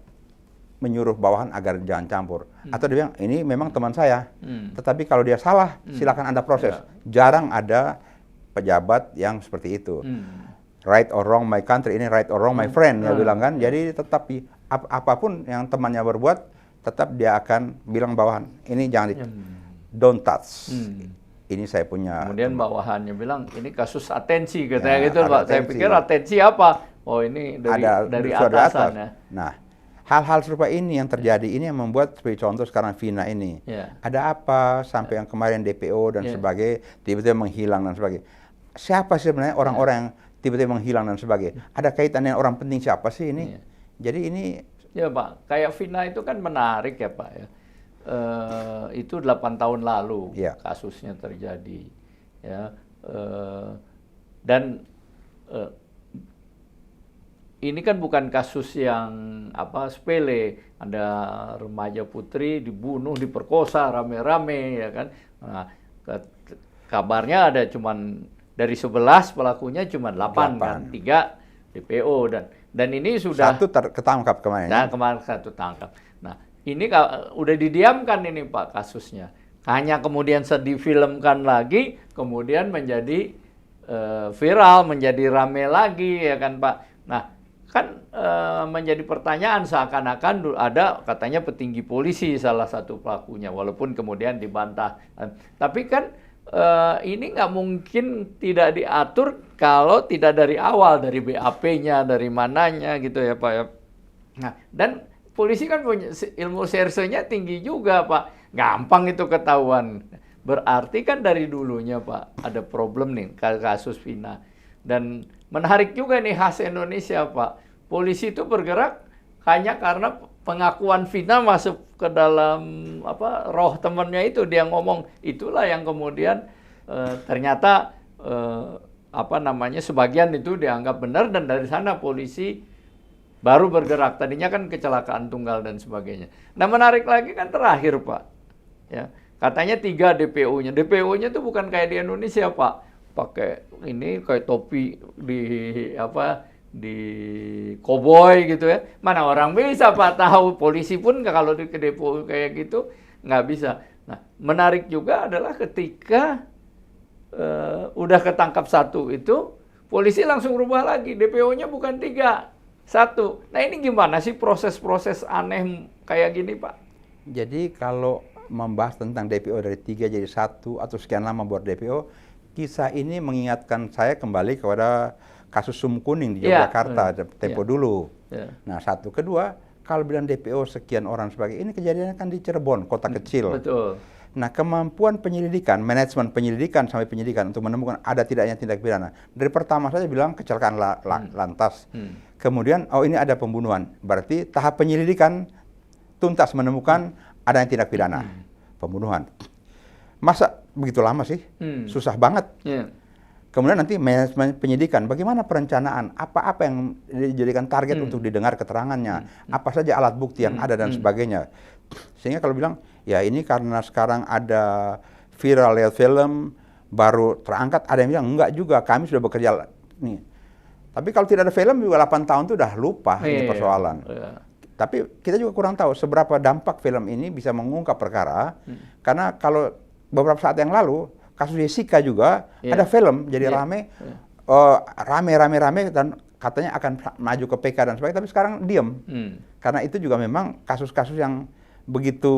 menyuruh bawahan agar jangan campur. Atau dia bilang, ini memang teman saya. Tetapi kalau dia salah, silakan Anda proses. Jarang ada pejabat yang seperti itu. Right or wrong my country, ini right or wrong my friend, dia bilang kan. Jadi tetap apapun yang temannya berbuat, tetap dia akan bilang bawahan, ini jangan don't touch. Ini saya punya. Kemudian bawahannya bilang, ini kasus atensi katanya gitu Pak. Saya pikir atensi apa? Oh ini dari atasan ya. Nah, hal-hal serupa ini yang terjadi, ini yang membuat seperti contoh sekarang Vina ini. Ada apa sampai yang kemarin DPO dan sebagainya tiba-tiba menghilang dan sebagainya. Siapa sih sebenarnya orang-orang yang tiba-tiba menghilang dan sebagainya? Ada kaitannya dengan orang penting siapa sih ini? Jadi ini ya Pak, kayak Vina itu kan menarik ya Pak ya. Itu 8 tahun lalu kasusnya terjadi ya. Dan ini kan bukan kasus yang sepele. Ada remaja putri dibunuh, diperkosa rame-rame ya kan. Nah, kabarnya ada cuman dari 11 pelakunya cuma 8 kan, 3 DPO dan ini sudah satu ketangkap kemarin. Nah, kemarin satu tangkap. Nah, ini udah didiamkan ini Pak kasusnya. Hanya kemudian difilmkan lagi, kemudian menjadi viral, menjadi rame lagi ya kan Pak. Nah, kan menjadi pertanyaan seakan-akan ada katanya petinggi polisi salah satu pelakunya, walaupun kemudian dibantah. Tapi kan ini nggak mungkin tidak diatur kalau tidak dari awal, dari BAP-nya, dari mananya gitu ya Pak ya. Nah, dan polisi kan punya ilmu sersenya tinggi juga Pak, gampang itu ketahuan. Berarti kan dari dulunya Pak ada problem nih kasus Vina. Dan menarik juga nih khas Indonesia Pak. Polisi itu bergerak hanya karena pengakuan Vina masuk ke dalam roh temannya itu, dia ngomong, itulah yang kemudian ternyata sebagian itu dianggap benar dan dari sana polisi baru bergerak. Tadinya kan kecelakaan tunggal dan sebagainya. Nah menarik lagi kan terakhir Pak, ya katanya 3 DPO-nya. DPO-nya itu bukan kayak di Indonesia Pak, pakai ini kayak topi di koboi gitu ya. Mana orang bisa Pak tahu, polisi pun kalau di depo kayak gitu nggak bisa. Nah menarik juga adalah ketika udah ketangkap 1 itu, polisi langsung rubah lagi, DPO-nya bukan 3, 1. Nah ini gimana sih proses-proses aneh kayak gini Pak? Jadi kalau membahas tentang DPO dari 3 jadi 1 atau sekian lama buat DPO, kisah ini mengingatkan saya kembali kepada kasus Sum Kuning di Yogyakarta, tempo dulu. Nah, 1, kedua, kalau bilang DPO sekian orang sebagai ini kejadiannya kan di Cirebon, kota kecil. Betul. Nah, kemampuan penyelidikan, manajemen penyelidikan sampai penyidikan untuk menemukan ada tidaknya tindak pidana. Dari pertama saja bilang kecelakaan lantas. Kemudian, oh ini ada pembunuhan. Berarti tahap penyelidikan tuntas menemukan adanya tindak pidana. Pembunuhan. Masa begitu lama sih? Susah banget. Yeah. Kemudian nanti manajemen penyidikan, bagaimana perencanaan, apa yang dijadikan target untuk didengar keterangannya, apa saja alat bukti yang ada dan sebagainya. Sehingga kalau bilang, ya ini karena sekarang ada viral lewat film, baru terangkat, ada yang bilang, enggak juga, kami sudah bekerja. Nih. Tapi kalau tidak ada film juga 8 tahun itu udah lupa ini persoalan. Tapi kita juga kurang tahu seberapa dampak film ini bisa mengungkap perkara, karena kalau beberapa saat yang lalu, kasus Jessica juga ada film jadi rame dan katanya akan maju ke PK dan sebagainya, tapi sekarang diem karena itu juga memang kasus-kasus yang begitu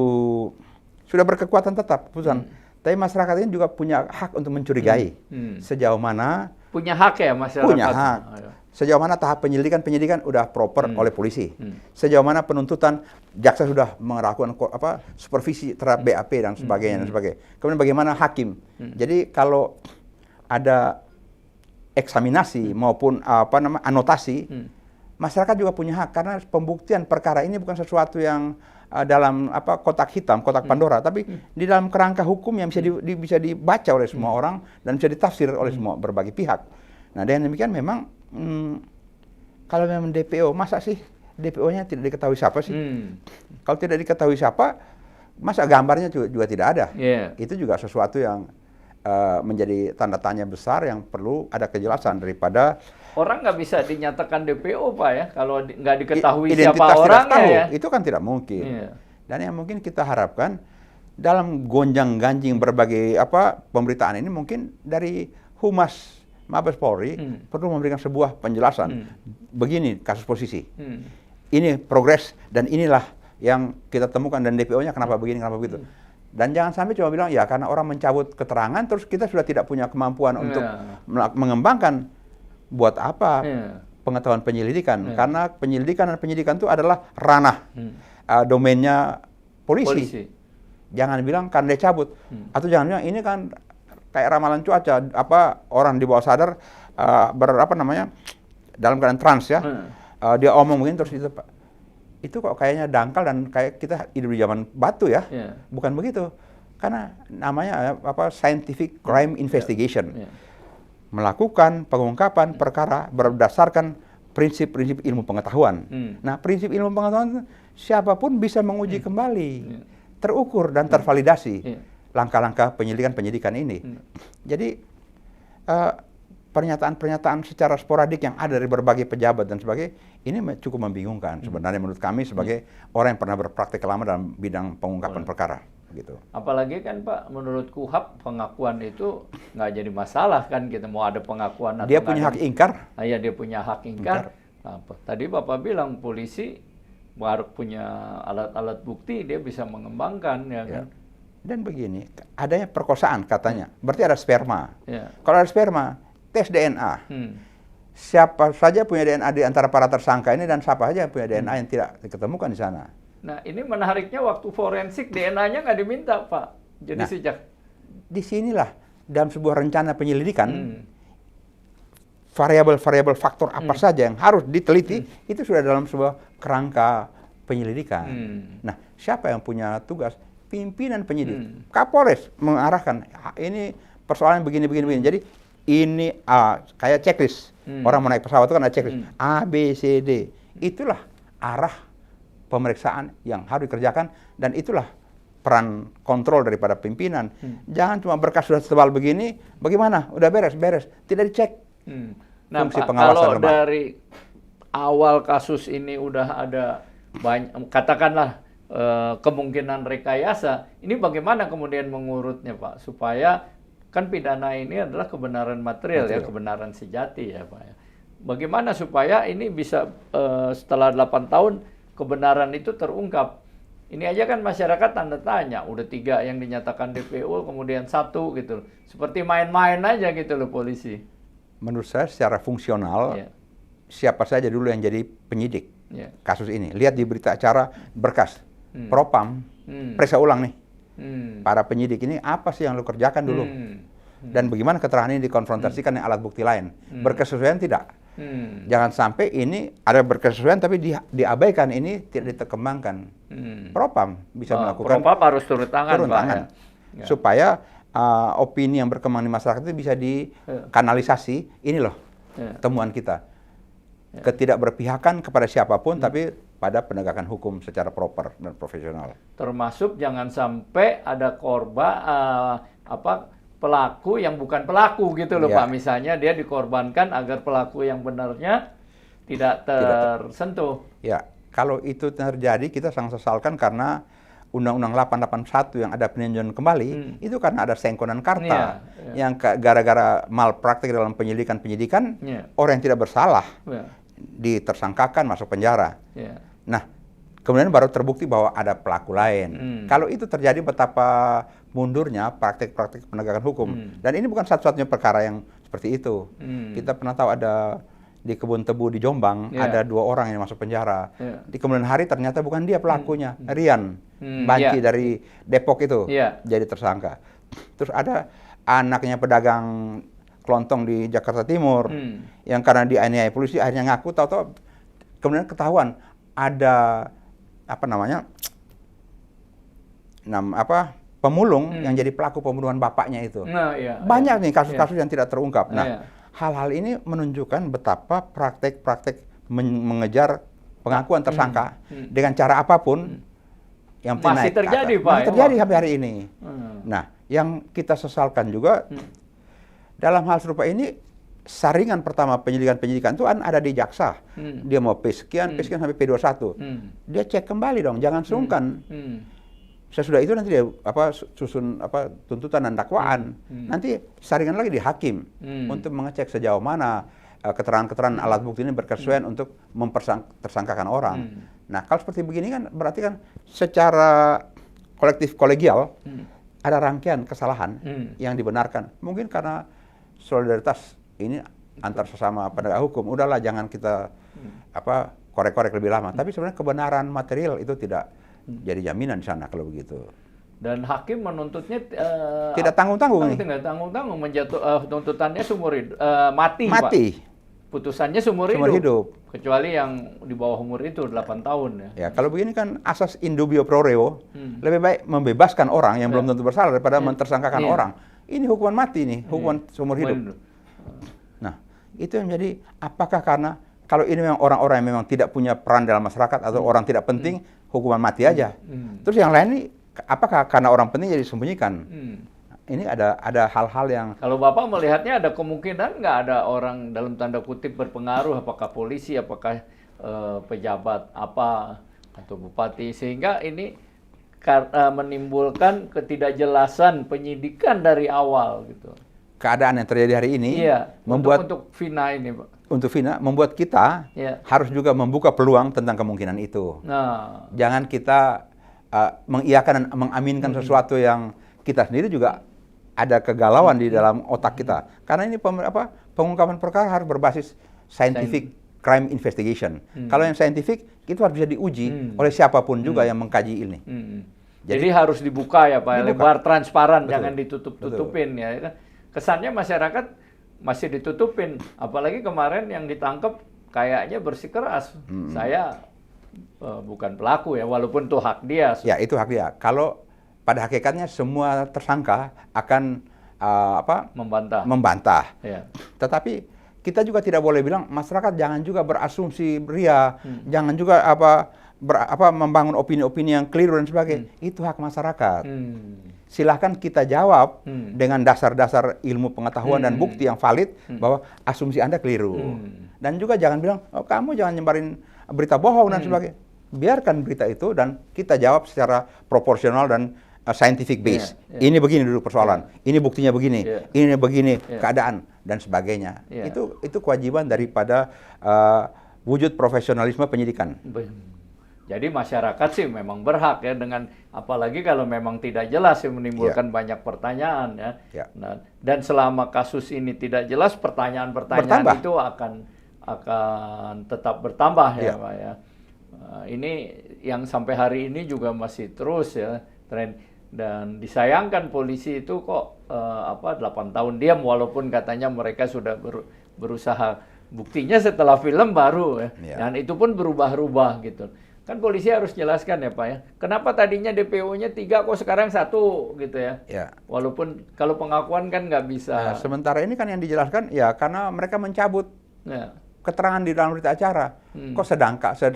sudah berkekuatan tetap putusan. Tapi masyarakat ini juga punya hak untuk mencurigai sejauh mana punya hak ya masyarakat. Punya hak. Sejauh mana tahap penyidikan udah proper oleh polisi. Sejauh mana penuntutan jaksa sudah melakukan supervisi terhadap BAP dan sebagainya dan sebagainya. Kemudian bagaimana hakim. Jadi kalau ada eksaminasi maupun anotasi, masyarakat juga punya hak karena pembuktian perkara ini bukan sesuatu yang dalam kotak hitam, kotak Pandora, tapi di dalam kerangka hukum yang bisa dibaca oleh semua orang dan bisa ditafsir oleh semua berbagai pihak. Nah, dengan demikian memang kalau memang DPO, masa sih DPO-nya tidak diketahui siapa sih? Kalau tidak diketahui siapa, masa gambarnya juga tidak ada? Itu juga sesuatu yang menjadi tanda tanya besar yang perlu ada kejelasan daripada orang nggak bisa dinyatakan DPO Pak ya kalau nggak diketahui identitas siapa orangnya ya. Itu kan tidak mungkin. Dan yang mungkin kita harapkan dalam gonjang-ganjing berbagai pemberitaan ini mungkin dari Humas Mabes Polri perlu memberikan sebuah penjelasan. Begini kasus posisi. Ini progres dan inilah yang kita temukan dan DPO-nya kenapa begini, kenapa begitu. Dan jangan sampai cuma bilang ya karena orang mencabut keterangan terus kita sudah tidak punya kemampuan untuk mengembangkan. Buat apa pengetahuan penyelidikan? Karena penyelidikan dan penyidikan itu adalah ranah domainnya polisi. Jangan bilang karena dia cabut atau jangan bilang ini kan kayak ramalan cuaca, orang di bawah sadar dalam keadaan trans ya, dia omong begini terus itu kok kayaknya dangkal dan kayak kita hidup di zaman batu ya, bukan begitu, karena namanya scientific crime investigation, melakukan pengungkapan perkara berdasarkan prinsip-prinsip ilmu pengetahuan. Nah, prinsip ilmu pengetahuan siapapun bisa menguji kembali, terukur dan tervalidasi. Langkah-langkah penyidikan ini. Jadi pernyataan-pernyataan secara sporadik yang ada dari berbagai pejabat dan sebagainya ini cukup membingungkan sebenarnya menurut kami sebagai orang yang pernah berpraktik lama dalam bidang pengungkapan perkara. Gitu. Apalagi kan Pak, menurut KUHAP pengakuan itu nggak jadi masalah kan kita mau ada pengakuan atau dia punya hak ingkar. Iya dia punya hak ingkar. Nah, tadi Bapak bilang polisi baru punya alat-alat bukti dia bisa mengembangkan ya kan. Dan begini, adanya perkosaan katanya, berarti ada sperma. Kalau ada sperma, tes DNA. Siapa saja punya DNA di antara para tersangka ini dan siapa saja punya DNA yang tidak diketemukan di sana. Nah, ini menariknya waktu forensik DNA-nya nggak diminta, Pak. Jadi sejak disinilah dalam sebuah rencana penyelidikan variabel-variabel faktor apa saja yang harus diteliti itu sudah dalam sebuah kerangka penyelidikan. Nah, siapa yang punya tugas? Pimpinan penyidik, Kapolres mengarahkan ini persoalan begini. Jadi ini kayak checklist. Orang mau naik pesawat itu kan ada checklist A, B, C, D. Itulah arah pemeriksaan yang harus dikerjakan dan itulah peran kontrol daripada pimpinan. Jangan cuma berkas sudah tebal begini, bagaimana? Udah beres, tidak dicek. Nah, Pak, kalau dari awal kasus ini udah ada banyak, katakanlah kemungkinan rekayasa, ini bagaimana kemudian mengurutnya Pak, supaya kan pidana ini adalah kebenaran material. Ya, kebenaran sejati ya Pak ya. Bagaimana supaya ini bisa setelah 8 tahun kebenaran itu terungkap? Ini aja kan masyarakat tanda tanya, udah 3 yang dinyatakan DPO, kemudian 1 gitu, seperti main-main aja gitu loh polisi. Menurut saya secara fungsional, siapa saja dulu yang jadi penyidik. kasus ini. Lihat di berita acara berkas Propam, periksa ulang nih. Para penyidik ini apa sih yang lu kerjakan dulu? Dan bagaimana keterangan ini dikonfrontasikan dengan alat bukti lain? Berkesesuaian tidak? Jangan sampai ini ada berkesesuaian tapi diabaikan, ini tidak dikembangkan. Propam bisa melakukan. Propam harus turun tangan, Pak, ya. Supaya opini yang berkembang di masyarakat itu bisa dikanalisasi. Ini loh temuan kita. Ketidakberpihakan kepada siapapun, tapi pada penegakan hukum secara proper dan profesional. Termasuk jangan sampai ada korban pelaku yang bukan pelaku gitu loh, Pak. Misalnya dia dikorbankan agar pelaku yang benarnya tidak tersentuh. Ya, kalau itu terjadi kita sangat sesalkan karena Undang-Undang 881 yang ada peninjauan kembali itu karena ada sengkonan karta yang gara-gara malpraktik dalam penyidikan orang yang tidak bersalah ditersangkakan masuk penjara. Nah, kemudian baru terbukti bahwa ada pelaku lain. Kalau itu terjadi, betapa mundurnya praktik-praktik penegakan hukum. Dan ini bukan satu-satunya perkara yang seperti itu. Kita pernah tahu ada di kebun tebu di Jombang, ada 2 orang yang masuk penjara. Di kemudian hari ternyata bukan dia pelakunya, Rian Banci dari Depok itu jadi tersangka. Terus ada anaknya pedagang kelontong di Jakarta Timur yang karena dianiaya polisi akhirnya ngaku, tahu-tahu kemudian ketahuan ada pemulung yang jadi pelaku pembunuhan bapaknya itu. Banyak nih kasus-kasus yang tidak terungkap. Nah, hal-hal ini menunjukkan betapa praktek-praktek mengejar pengakuan tersangka dengan cara apapun yang masih terjadi, Pak. Masih terjadi sampai hari ini. Nah, yang kita sesalkan juga dalam hal serupa ini, saringan pertama penyidikan itu ada di jaksa. Dia mau P sekian sampai P21. Dia cek kembali dong, jangan sungkan. Sesudah itu nanti dia susun tuntutan dan dakwaan. Nanti saringan lagi di hakim untuk mengecek sejauh mana keterangan-keterangan alat bukti ini berkesesuaian untuk mempersangkakan orang. Nah, kalau seperti begini kan berarti kan secara kolektif kolegial ada rangkaian kesalahan yang dibenarkan. Mungkin karena solidaritas ini antar sesama penegak hukum, udahlah jangan kita korek-korek lebih lama. Tapi sebenarnya kebenaran material itu tidak jadi jaminan di sana kalau begitu. Dan hakim menuntutnya tidak tanggung-tanggung. Tidak tanggung-tanggung, tuntutannya mati, Pak. Putusannya seumur hidup. Kecuali yang di bawah umur itu 8 tahun ya. Kalau begini kan asas in dubio pro reo, lebih baik membebaskan orang yang belum tentu bersalah daripada mentersangkakan orang. Ini hukuman mati nih, hukuman seumur hidup. Nah, itu yang menjadi, apakah karena kalau ini memang orang-orang yang memang tidak punya peran dalam masyarakat atau orang tidak penting, hukuman mati aja. Terus yang lain ini, apakah karena orang penting jadi disembunyikan? Ini ada hal-hal yang... Kalau Bapak melihatnya ada kemungkinan nggak ada orang dalam tanda kutip berpengaruh, apakah polisi, apakah pejabat apa, atau bupati, sehingga ini menimbulkan ketidakjelasan penyidikan dari awal gitu. Keadaan yang terjadi hari ini membuat untuk Vina ini, Pak. Untuk Vina membuat kita harus juga membuka peluang tentang kemungkinan itu. Jangan kita mengiyakan dan mengaminkan sesuatu yang kita sendiri juga ada kegalauan di dalam otak kita. Karena ini pengungkapan perkara harus berbasis scientific crime investigation. Kalau yang scientific itu harus bisa diuji oleh siapapun juga yang mengkaji ini. Jadi harus dibuka ya, Pak, lebar, transparan, jangan ditutup-tutupin ya. Kesannya masyarakat masih ditutupin, apalagi kemarin yang ditangkap kayaknya bersikeras. Saya bukan pelaku ya, walaupun itu hak dia. Ya, itu hak dia. Kalau pada hakikatnya semua tersangka akan membantah. Tetapi kita juga tidak boleh bilang masyarakat jangan juga berasumsi ria, jangan juga membangun opini-opini yang keliru dan sebagainya. Itu hak masyarakat. Silahkan kita jawab dengan dasar-dasar ilmu pengetahuan dan bukti yang valid bahwa asumsi Anda keliru. Dan juga jangan bilang, oh, kamu jangan nyebarin berita bohong dan sebagainya. Biarkan berita itu dan kita jawab secara proporsional dan scientific base. Ini begini dulu persoalan, ini buktinya begini, ini begini keadaan dan sebagainya. Itu kewajiban daripada wujud profesionalisme penyidikan. Jadi masyarakat sih memang berhak ya, dengan apalagi kalau memang tidak jelas yang menimbulkan banyak pertanyaan ya. Nah, dan selama kasus ini tidak jelas, pertanyaan-pertanyaan itu akan tetap bertambah ya, Pak ya. Ini yang sampai hari ini juga masih terus ya tren, dan disayangkan polisi itu kok 8 tahun diam walaupun katanya mereka sudah berusaha, buktinya setelah film baru ya. Dan itu pun berubah-ubah gitu. Kan polisi harus jelaskan ya Pak ya, kenapa tadinya DPO-nya 3 kok sekarang 1 gitu ya. Walaupun kalau pengakuan kan nggak bisa. Sementara ini kan yang dijelaskan ya karena mereka mencabut keterangan di dalam berita acara. Kok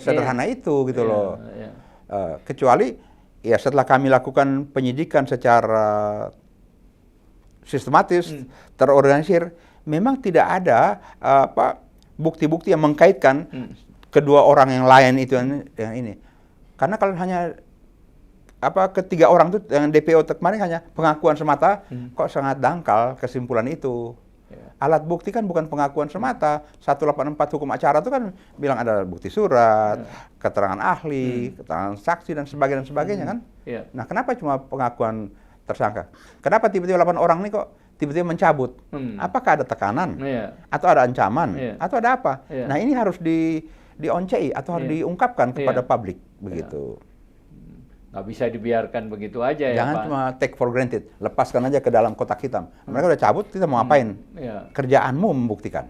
sederhana itu gitu loh. Kecuali ya setelah kami lakukan penyidikan secara sistematis, terorganisir, memang tidak ada bukti-bukti yang mengkaitkan kedua orang yang lain itu dengan ini. Karena kalau hanya ketiga orang itu yang DPO kemarin hanya pengakuan semata, kok sangat dangkal kesimpulan itu. Alat bukti kan bukan pengakuan semata. 184 hukum acara itu kan bilang ada bukti surat, keterangan ahli, keterangan saksi dan sebagainya kan. Nah, kenapa cuma pengakuan tersangka? Kenapa tiba-tiba 8 orang ini kok tiba-tiba mencabut? Apakah ada tekanan? Atau ada ancaman? Atau ada apa? Nah, ini harus dioncei atau harus diungkapkan kepada publik begitu. Nggak bisa dibiarkan begitu aja ya Pak. Jangan cuma take for granted, lepaskan aja ke dalam kotak hitam. Mereka udah cabut, kita mau ngapain? Kerjaanmu membuktikan.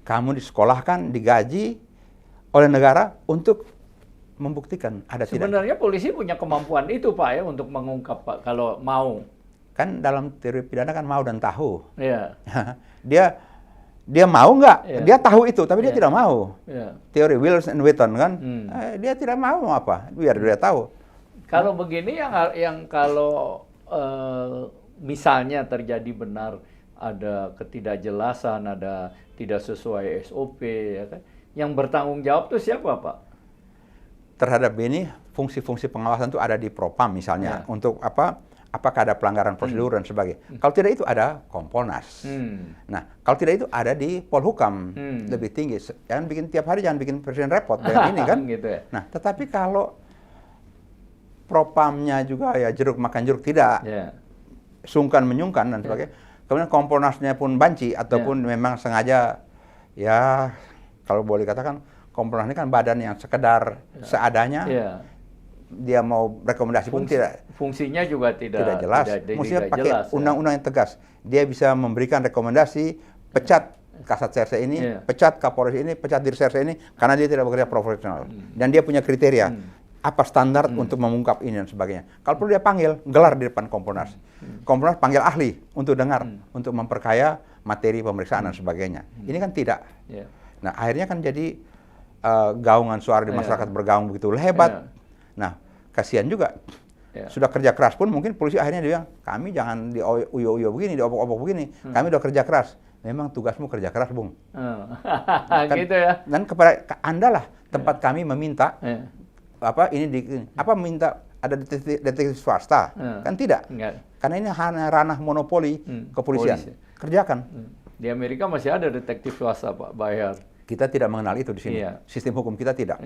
Kamu disekolahkan, digaji oleh negara untuk membuktikan ada tidak. Sebenarnya polisi punya kemampuan itu Pak ya untuk mengungkap Pak kalau mau. Kan dalam teori pidana kan mau dan tahu. Dia mau nggak? Dia tahu itu, tapi dia tidak mau. Teori Wills and Wheaton kan, dia tidak mau apa? Biar dia tahu. Kalau begini yang kalau misalnya terjadi benar ada ketidakjelasan, ada tidak sesuai SOP, ya kan? Yang bertanggung jawab itu siapa Pak? Terhadap ini fungsi-fungsi pengawasan itu ada di Propam misalnya untuk apakah ada pelanggaran prosedur dan sebagainya. Kalau tidak itu ada Kompolnas. Nah, kalau tidak itu ada di Polhukam lebih tinggi. Jangan bikin tiap hari, jangan bikin presiden repot dengan ini kan. Gitu ya. Nah, tetapi kalau Propamnya juga ya jeruk makan jeruk tidak, sungkan menyungkan dan sebagainya. Kemudian Kompolnasnya pun banci ataupun memang sengaja ya kalau boleh katakan Kompolnas ini kan badan yang sekedar seadanya. Dia mau rekomendasi pun tidak. Fungsinya juga tidak jelas. Mestinya pakai undang-undang yang tegas. Dia bisa memberikan rekomendasi, pecat Kasat Serse ini, pecat Kapolres ini, pecat Dirserse ini, karena dia tidak bekerja profesional. Dan dia punya kriteria. Apa standar untuk mengungkap ini dan sebagainya. Kalau perlu dia panggil, gelar di depan Kompolnas. Kompolnas panggil ahli untuk dengar, untuk memperkaya materi pemeriksaan dan sebagainya. Ini kan tidak. Nah, akhirnya kan jadi gaungan suara di masyarakat bergaung begitu hebat. Nah, kasihan juga. Sudah kerja keras pun mungkin polisi akhirnya dia bilang, kami jangan di uyo-uyo begini, di obok-obok begini. Kami udah kerja keras. Memang tugasmu kerja keras, Bung. Kan, gitu ya. Dan kepada Anda lah tempat kami meminta minta ada detektif swasta. Kan tidak. Karena ini hanya ranah monopoli kepolisian. Kerjakan. Di Amerika masih ada detektif swasta Pak, bayar. Kita tidak mengenal itu di sini. Sistem hukum kita tidak.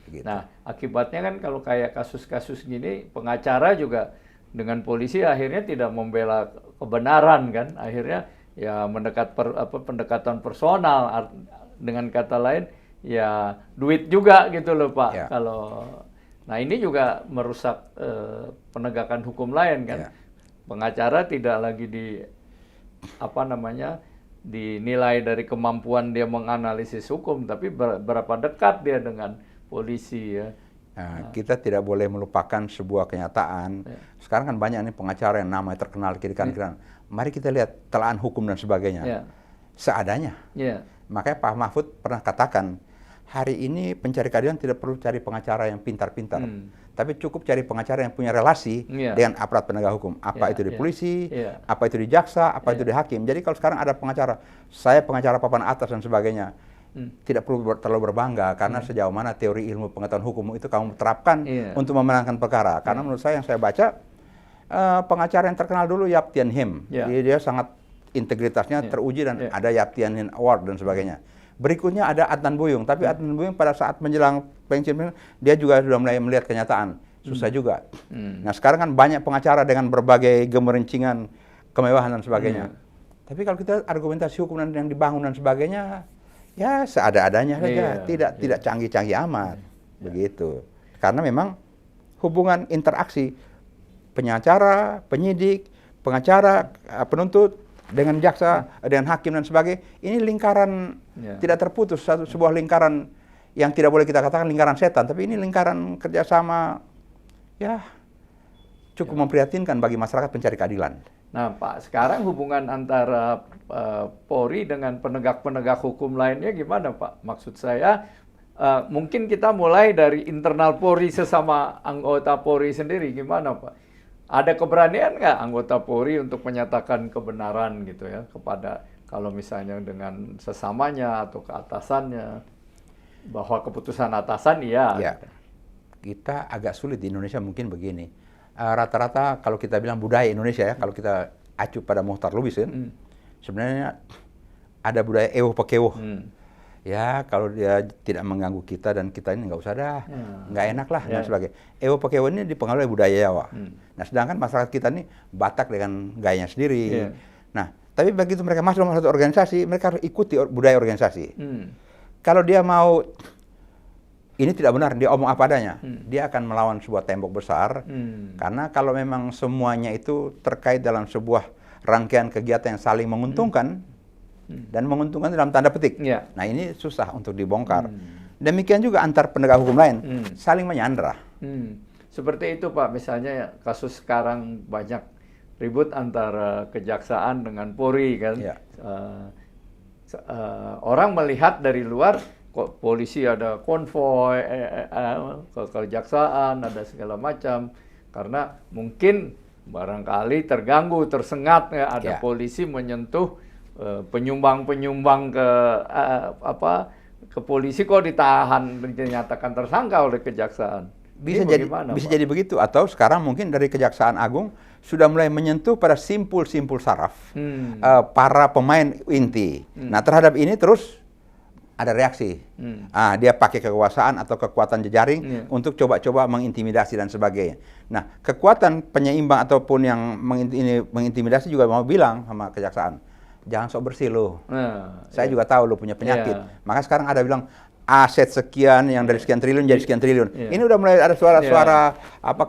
Gitu. Nah, akibatnya kan kalau kayak kasus-kasus gini, pengacara juga dengan polisi akhirnya tidak membela kebenaran kan. Akhirnya ya pendekatan personal, dengan kata lain ya duit juga gitu loh Pak. Nah ini juga merusak penegakan hukum lain kan. Pengacara tidak lagi dinilai dari kemampuan dia menganalisis hukum, tapi berapa dekat dia dengan polisi ya. Nah, kita tidak boleh melupakan sebuah kenyataan. Sekarang kan banyak nih pengacara yang namanya terkenal kiri kanan. Mari kita lihat telaah hukum dan sebagainya. Seadanya. Makanya Pak Mahfud pernah katakan, hari ini pencari keadilan tidak perlu cari pengacara yang pintar-pintar, tapi cukup cari pengacara yang punya relasi dengan aparat penegak hukum. Apa itu di polisi, apa itu di jaksa, apa itu di hakim. Jadi kalau sekarang ada pengacara, saya pengacara papan atas dan sebagainya, tidak perlu terlalu berbangga, karena sejauh mana teori ilmu pengetahuan hukum itu kamu terapkan untuk memenangkan perkara. Karena menurut saya yang saya baca, pengacara yang terkenal dulu Yap Tien Him, dia sangat integritasnya teruji dan ada Yap Tien Him Award dan sebagainya. Berikutnya ada Adnan Buyung, tapi Adnan Buyung pada saat menjelang pensiun dia juga sudah mulai melihat kenyataan, susah juga. Nah sekarang kan banyak pengacara dengan berbagai gemerencingan, kemewahan dan sebagainya. Tapi kalau kita argumentasi hukum yang dibangun dan sebagainya, ya seada-adanya saja, Iya, tidak canggih-canggih amat, begitu. Karena memang hubungan interaksi pengacara, penyidik, pengacara, penuntut dengan jaksa, dengan hakim dan sebagainya, ini lingkaran tidak terputus, sebuah lingkaran yang tidak boleh kita katakan lingkaran setan, tapi ini lingkaran kerjasama ya cukup memprihatinkan bagi masyarakat pencari keadilan. Nah, Pak, sekarang hubungan antara Polri dengan penegak-penegak hukum lainnya gimana, Pak? Maksud saya, mungkin kita mulai dari internal Polri sesama anggota Polri sendiri, gimana, Pak? Ada keberanian nggak anggota Polri untuk menyatakan kebenaran gitu ya kepada kalau misalnya dengan sesamanya atau ke atasannya bahwa keputusan atasan Ya, kita agak sulit di Indonesia mungkin begini. Rata-rata kalau kita bilang budaya Indonesia ya, kalau kita acu pada Muhtar Lubis kan, sebenarnya ada budaya ewo pekewuh. Ya, kalau dia tidak mengganggu kita dan kita ini nggak usah dah, nggak enak lah dan sebagainya. Ewo pekewuh ini dipengaruhi budaya Jawa. Nah, sedangkan masyarakat kita ini Batak dengan gayanya sendiri. Nah, tapi begitu mereka masuk dalam satu organisasi, mereka harus ikuti budaya organisasi. Kalau dia mau ini tidak benar, dia omong apa adanya, dia akan melawan sebuah tembok besar, karena kalau memang semuanya itu terkait dalam sebuah rangkaian kegiatan yang saling menguntungkan, dan menguntungkan dalam tanda petik. Nah, ini susah untuk dibongkar. Demikian juga antar penegak hukum lain, saling menyandra. Seperti itu, Pak, misalnya kasus sekarang banyak ribut antara kejaksaan dengan Polri, kan? Orang melihat dari luar, kok polisi ada konvoy ke kejaksaan, ada segala macam, karena mungkin barangkali terganggu, tersengat ya, ada polisi menyentuh penyumbang-penyumbang ke polisi kok ditahan, dinyatakan tersangka oleh kejaksaan. Bisa jadi begitu, atau sekarang mungkin dari Kejaksaan Agung sudah mulai menyentuh pada simpul-simpul saraf para pemain inti. Nah, terhadap ini terus ada reaksi. Dia pakai kekuasaan atau kekuatan jejaring untuk coba-coba mengintimidasi dan sebagainya. Nah, kekuatan penyeimbang ataupun yang mengintimidasi juga mau bilang sama kejaksaan, jangan sok bersih lo. Saya juga tahu lo punya penyakit. Maka sekarang ada bilang aset sekian yang dari sekian triliun jadi sekian triliun. Ini udah mulai ada suara-suara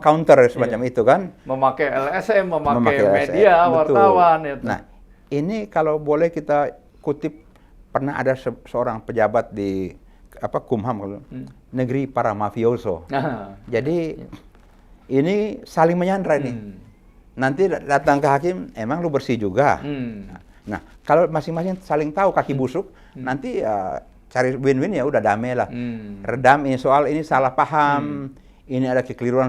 counter semacam itu kan. Memakai LSM, memakai media, wartawan. Itu. Nah, ini kalau boleh kita kutip, pernah ada seorang pejabat di Kumham, negeri para mafioso. Jadi ini saling menyandra ini. Nanti datang ke hakim, emang lu bersih juga. Nah, kalau masing-masing saling tahu kaki busuk, nanti cari win-win ya udah damai lah. Redam ini soal ini salah paham, ini ada kekeliruan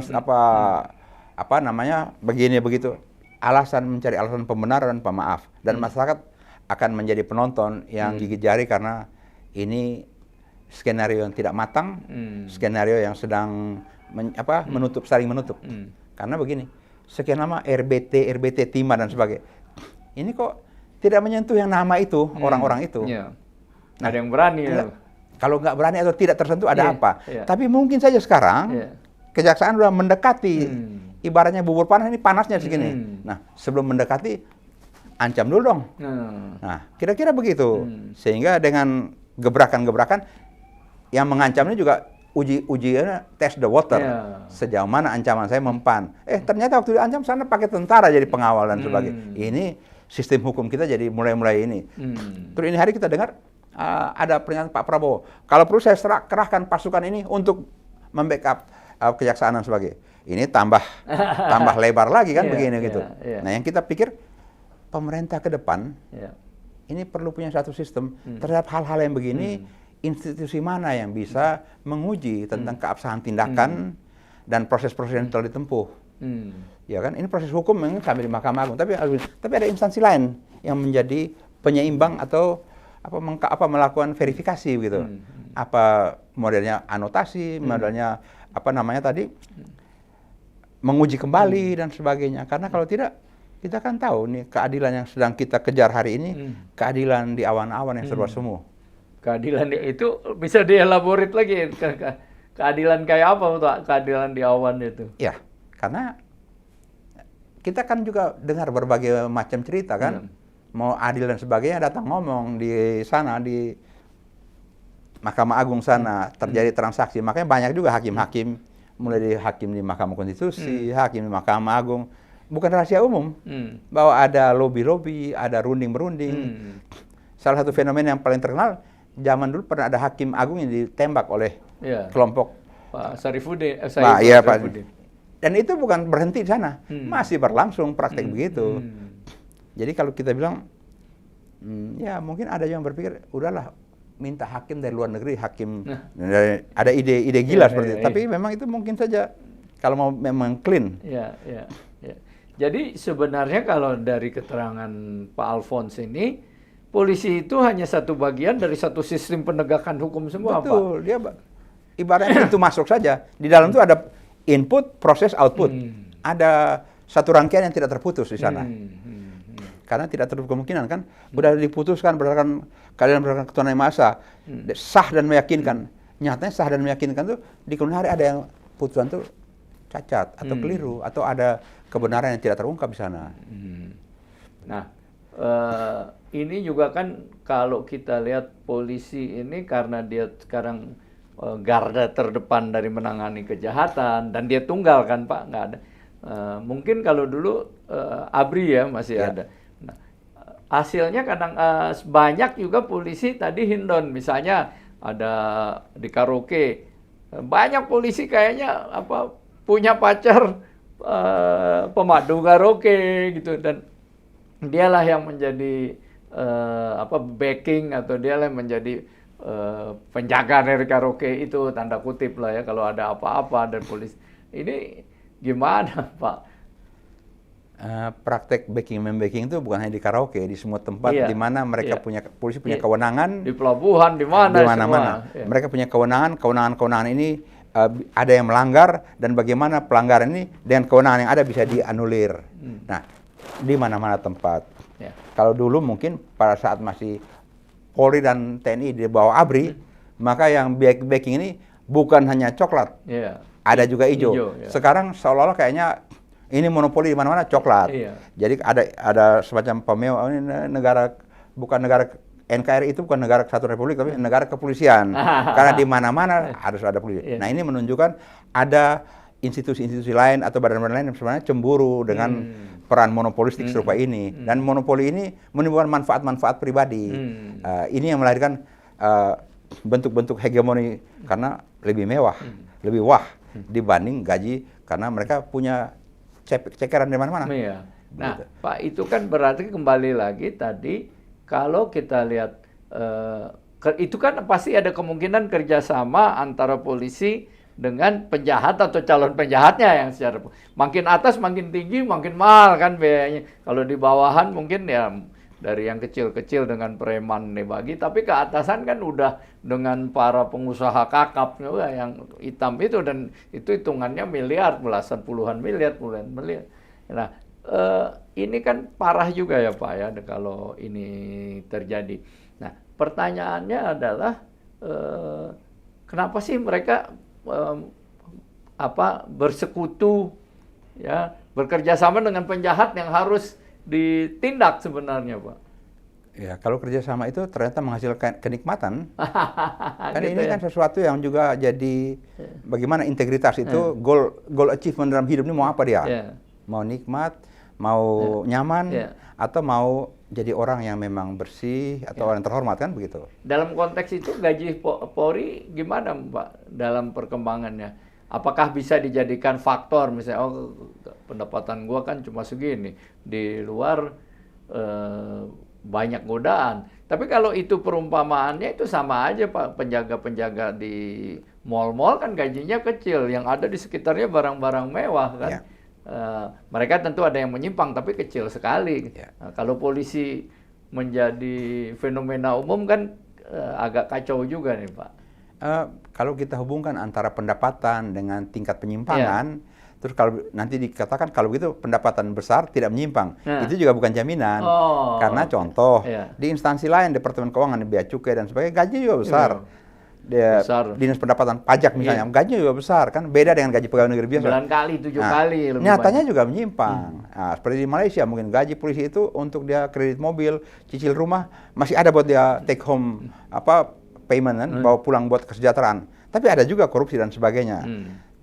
apa namanya begini begitu. Mencari alasan pembenar dan pemaaf, dan masyarakat akan menjadi penonton yang gigit jari karena ini skenario yang tidak matang, skenario yang sedang saling menutup. Karena begini, sekian lama RBT Timah dan sebagainya, ini kok tidak menyentuh yang nama itu, orang-orang itu. Nah, ada yang berani. Kalau nggak berani atau tidak tersentuh ada apa? Tapi mungkin saja sekarang kejaksaan sudah mendekati, ibaratnya bubur panas ini panasnya segini. Nah, sebelum mendekati, ancam dulu dong. Nah, kira-kira begitu. Sehingga dengan gebrakan-gebrakan yang mengancam ini juga ujiannya test the water. Sejauh mana ancaman saya mempan. Ternyata waktu diancam sana pakai tentara jadi pengawal dan sebagainya. Ini sistem hukum kita jadi mulai-mulai ini. Terus ini hari kita dengar ada pernyataan Pak Prabowo, kalau perlu saya kerahkan pasukan ini untuk membackup kejaksaan dan sebagainya. Ini tambah lebar lagi kan begini gitu. Nah, yang kita pikir pemerintah ke depan ini perlu punya satu sistem terhadap hal-hal yang begini. Institusi mana yang bisa menguji tentang keabsahan tindakan dan proses-proses yang telah ditempuh. Ya kan, ini proses hukum yang sampai di Mahkamah Agung, tapi ada instansi lain yang menjadi penyeimbang atau melakukan verifikasi gitu. Apa modelnya anotasi, modelnya menguji kembali dan sebagainya. Karena kalau tidak, kita kan tahu nih keadilan yang sedang kita kejar hari ini, keadilan di awan-awan yang serba semu. Keadilan itu bisa dielaborate lagi. Keadilan kayak apa untuk keadilan di awan itu? Ya, karena kita kan juga dengar berbagai macam cerita kan. Mau adil dan sebagainya, datang ngomong di sana di Mahkamah Agung sana terjadi transaksi. Makanya banyak juga hakim-hakim, mulai dari hakim di Mahkamah Konstitusi, hakim di Mahkamah Agung, bukan rahasia umum bahwa ada lobby-lobby, ada runding-berunding. Salah satu fenomena yang paling terkenal, zaman dulu pernah ada hakim agung yang ditembak oleh kelompok Pak Sarifudin. Iya, Pak. Dan itu bukan berhenti di sana, masih berlangsung praktek begitu. Jadi kalau kita bilang, ya mungkin ada yang berpikir, udahlah minta hakim dari luar negeri, hakim ada ide gila seperti itu. Tapi memang itu mungkin saja kalau mau memang clean. Ya. Jadi sebenarnya kalau dari keterangan Pak Alphonse ini, polisi itu hanya satu bagian dari satu sistem penegakan hukum semua, Pak. Betul, dia ibaratnya itu masuk saja. Di dalam itu ada input, proses, output. Ada satu rangkaian yang tidak terputus di sana. Karena tidak tertutup kemungkinan kan, sudah diputuskan berdasarkan keadilan berdasarkan ketuhanan yang maha esa, sah dan meyakinkan. Nyatanya sah dan meyakinkan tuh di kemudian hari ada yang putusan tuh cacat atau keliru atau ada kebenaran yang tidak terungkap di sana. Nah, ini juga kan kalau kita lihat polisi ini karena dia sekarang garda terdepan dari menangani kejahatan dan dia tunggal kan Pak, nggak ada. Mungkin kalau dulu ABRI ya masih ada. Nah, hasilnya kadang banyak juga polisi tadi hindon, misalnya ada di karaoke, banyak polisi kayaknya punya pacar pemandu karaoke gitu, dan dialah yang menjadi backing atau dialah yang menjadi penjaga dari karaoke itu, tanda kutip lah ya, kalau ada apa-apa dan polisi. Ini gimana Pak? Praktek backing-membacking itu bukan hanya di karaoke, di semua tempat di mana mereka polisi punya kewenangan. Di pelabuhan, di mana-mana. Mereka punya kewenangan ini ada yang melanggar, dan bagaimana pelanggaran ini dengan kewenangan yang ada bisa dianulir. Nah, di mana-mana tempat. Kalau dulu mungkin pada saat masih Polri dan TNI di bawah ABRI, maka yang backing ini bukan hanya coklat, ada juga hijau. Sekarang seolah-olah kayaknya ini monopoli di mana-mana coklat. Jadi ada semacam pemewah, ini bukan negara NKRI itu bukan negara kesatuan republik, tapi negara kepolisian. Karena di mana-mana harus ada polisi. Nah, ini menunjukkan ada institusi-institusi lain atau badan-badan lain yang sebenarnya cemburu dengan peran monopolistik serupa ini. Dan monopoli ini menimbulkan manfaat-manfaat pribadi. Ini yang melahirkan bentuk-bentuk hegemoni karena lebih mewah, lebih wah dibanding gaji, karena mereka punya cekeran di mana-mana. Nah, Pak, itu kan berarti kembali lagi tadi, kalau kita lihat, itu kan pasti ada kemungkinan kerjasama antara polisi dengan penjahat atau calon penjahatnya, yang secara makin atas makin tinggi makin mahal kan biayanya. Kalau di bawahan mungkin ya dari yang kecil-kecil dengan preman dibagi, tapi ke atasan kan udah dengan para pengusaha kakapnya yang hitam itu, dan itu hitungannya miliar, belasan puluhan miliar, puluhan miliar. Nah, ini kan parah juga ya Pak ya kalau ini terjadi. Nah, pertanyaannya adalah kenapa sih mereka bersekutu ya, bekerja sama dengan penjahat yang harus ditindak sebenarnya, Pak? Ya, kalau kerjasama itu ternyata menghasilkan kenikmatan. Kan gitu ini kan sesuatu yang juga jadi bagaimana integritas itu goal achievement dalam hidup ini mau apa dia? Mau nikmat, mau nyaman, atau mau jadi orang yang memang bersih atau orang yang terhormat, kan begitu. Dalam konteks itu gaji Polri gimana Pak dalam perkembangannya? Apakah bisa dijadikan faktor misalnya, pendapatan gua kan cuma segini, di luar banyak godaan. Tapi kalau itu perumpamaannya itu sama aja Pak, penjaga-penjaga di mal-mal kan gajinya kecil, yang ada di sekitarnya barang-barang mewah kan. Mereka tentu ada yang menyimpang tapi kecil sekali. Nah, kalau polisi menjadi fenomena umum kan agak kacau juga nih Pak. Kalau kita hubungkan antara pendapatan dengan tingkat penyimpangan, terus kalau nanti dikatakan kalau begitu pendapatan besar tidak menyimpang, itu juga bukan jaminan. Karena contoh di instansi lain, Departemen Keuangan, Bea Cukai dan sebagainya, gaji juga besar. Dinas pendapatan pajak misalnya, gajinya juga besar, kan beda dengan gaji pegawai negeri biasa. 9 kali, 7 kali. Nyatanya juga menyimpang. Nah, seperti di Malaysia, mungkin gaji polisi itu untuk dia kredit mobil, cicil rumah, masih ada buat dia take home payment kan, bawa pulang buat kesejahteraan. Tapi ada juga korupsi dan sebagainya.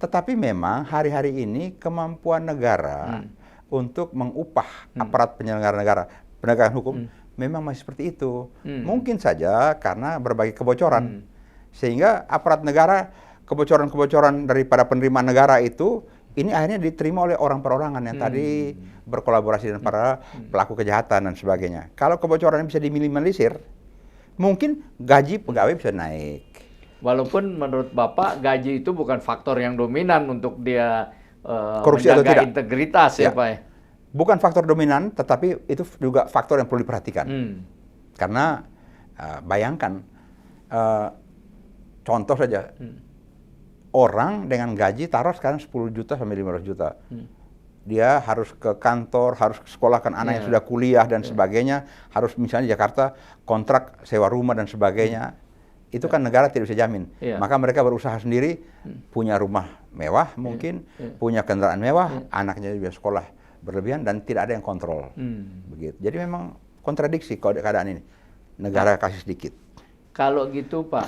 Tetapi memang hari-hari ini kemampuan negara untuk mengupah aparat penyelenggara negara, penegakan hukum, memang masih seperti itu. Mungkin saja karena berbagai kebocoran. Sehingga aparat negara, kebocoran-kebocoran daripada penerimaan negara itu, ini akhirnya diterima oleh orang perorangan yang tadi berkolaborasi dengan para pelaku kejahatan dan sebagainya. Kalau kebocoran bisa diminimalisir, mungkin gaji pegawai bisa naik. Walaupun menurut Bapak gaji itu bukan faktor yang dominan untuk dia korupsi atau menjaga tidak, integritas ya Pak ya. Bukan faktor dominan, tetapi itu juga faktor yang perlu diperhatikan. Karena bayangkan, contoh saja, orang dengan gaji taruh sekarang 10 juta sampai 15 juta. Dia harus ke kantor, harus sekolahkan anak yang sudah kuliah dan sebagainya, harus misalnya di Jakarta kontrak sewa rumah dan sebagainya. Itu kan negara tidak bisa jamin. Maka mereka berusaha sendiri, punya rumah mewah mungkin, punya kendaraan mewah, anaknya juga sekolah berlebihan dan tidak ada yang kontrol. Begitu. Jadi memang kontradiksi keadaan ini. Negara kasih sedikit. Kalau gitu Pak,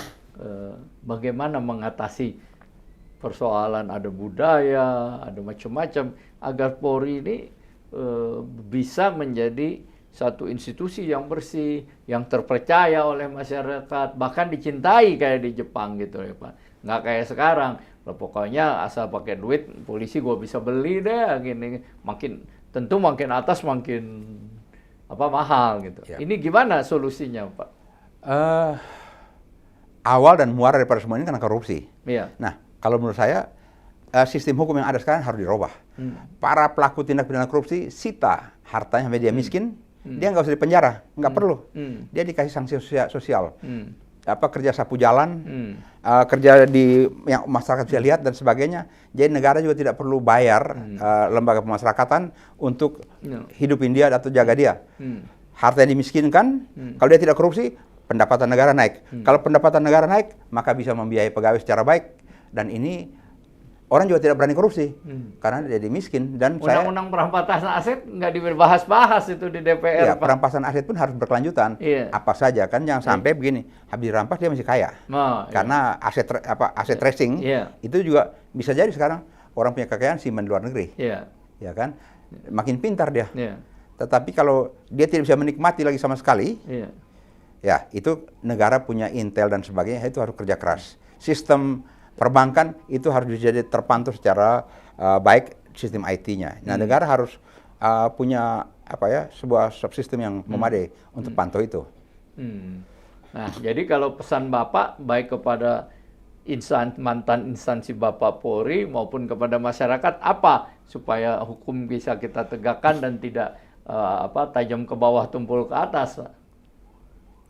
bagaimana mengatasi persoalan ada budaya, ada macam-macam agar Polri ini bisa menjadi satu institusi yang bersih, yang terpercaya oleh masyarakat, bahkan dicintai kayak di Jepang gitu ya Pak. Nggak kayak sekarang, pokoknya asal pakai duit, polisi gua bisa beli deh, gini. Tentu makin atas makin mahal gitu. Ini gimana solusinya Pak? Awal dan muara daripada semua ini karena korupsi. Nah, kalau menurut saya, sistem hukum yang ada sekarang harus dirubah. Para pelaku tindak pidana korupsi sita hartanya sampai dia miskin, dia nggak usah dipenjara, nggak perlu. Dia dikasih sanksi sosial. Kerja sapu jalan, kerja di yang masyarakat bisa lihat dan sebagainya. Jadi negara juga tidak perlu bayar lembaga pemasyarakatan untuk hidupin dia atau jaga dia. Harta yang dimiskinkan, kalau dia tidak korupsi, pendapatan negara naik. Kalau pendapatan negara naik, maka bisa membiayai pegawai secara baik. Dan ini orang juga tidak berani korupsi karena jadi miskin. Dan undang-undang perampasan aset nggak dibahas-bahas itu di DPR. Ya, perampasan aset pun harus berkelanjutan. Apa saja kan, jangan sampai begini, habis dirampas dia masih kaya. Karena aset tracing itu juga bisa jadi sekarang orang punya kekayaan simpan di luar negeri. Ya kan, makin pintar dia. Tetapi kalau dia tidak bisa menikmati lagi sama sekali, ya itu negara punya intel dan sebagainya, itu harus kerja keras. Sistem perbankan itu harus jadi terpantau secara baik sistem IT-nya. Nah, negara harus punya sebuah subsistem yang memadai untuk pantau itu. Nah, jadi kalau pesan Bapak baik kepada mantan instansi Bapak Polri maupun kepada masyarakat apa supaya hukum bisa kita tegakkan dan tidak tajam ke bawah tumpul ke atas, Pak?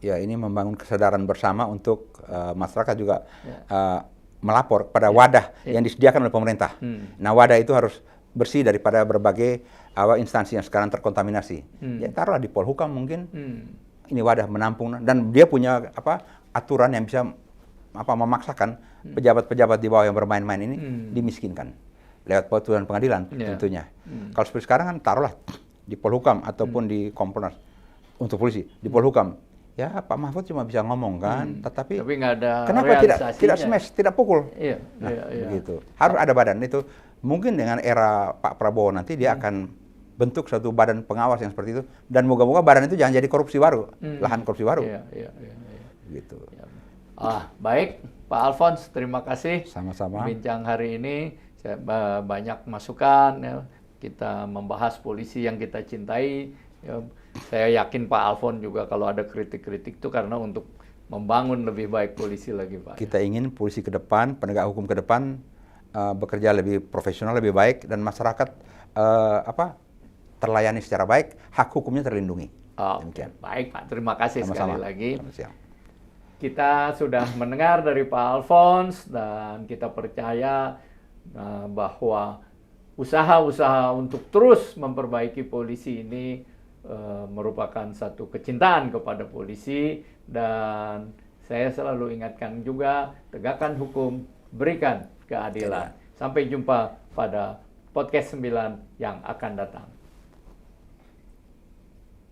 Ya, ini membangun kesadaran bersama untuk masyarakat juga melapor kepada wadah yang disediakan oleh pemerintah. Nah, wadah itu harus bersih daripada berbagai instansi yang sekarang terkontaminasi. Ya, taruhlah di Polhukam mungkin. Ini wadah menampung dan dia punya aturan yang bisa memaksakan pejabat-pejabat di bawah yang bermain-main ini dimiskinkan lewat putusan pengadilan tentunya. Kalau seperti sekarang kan taruhlah di Polhukam ataupun di Kompolnas untuk polisi di Polhukam. Ya, Pak Mahfud cuma bisa ngomong kan, tapi nggak ada kenapa tidak smash, tidak pukul? Begitu. Harus ada badan itu. Mungkin dengan era Pak Prabowo nanti dia akan bentuk satu badan pengawas yang seperti itu, dan moga-moga badan itu jangan jadi korupsi baru, lahan korupsi baru. Gitu. Baik, Pak Alphonse, terima kasih. Sama-sama. Bincang hari ini banyak masukan. Kita membahas polisi yang kita cintai. Saya yakin Pak Alphonse juga kalau ada kritik-kritik itu karena untuk membangun lebih baik polisi lagi, Pak. Kita ingin polisi ke depan, penegak hukum ke depan bekerja lebih profesional, lebih baik, dan masyarakat terlayani secara baik, hak hukumnya terlindungi. Baik, Pak. Terima kasih sekali lagi. Siang. Kita sudah mendengar dari Pak Alphonse dan kita percaya bahwa usaha-usaha untuk terus memperbaiki polisi ini merupakan satu kecintaan kepada polisi, dan saya selalu ingatkan juga, tegakkan hukum, berikan keadilan. Sampai jumpa pada podcast 9 yang akan datang.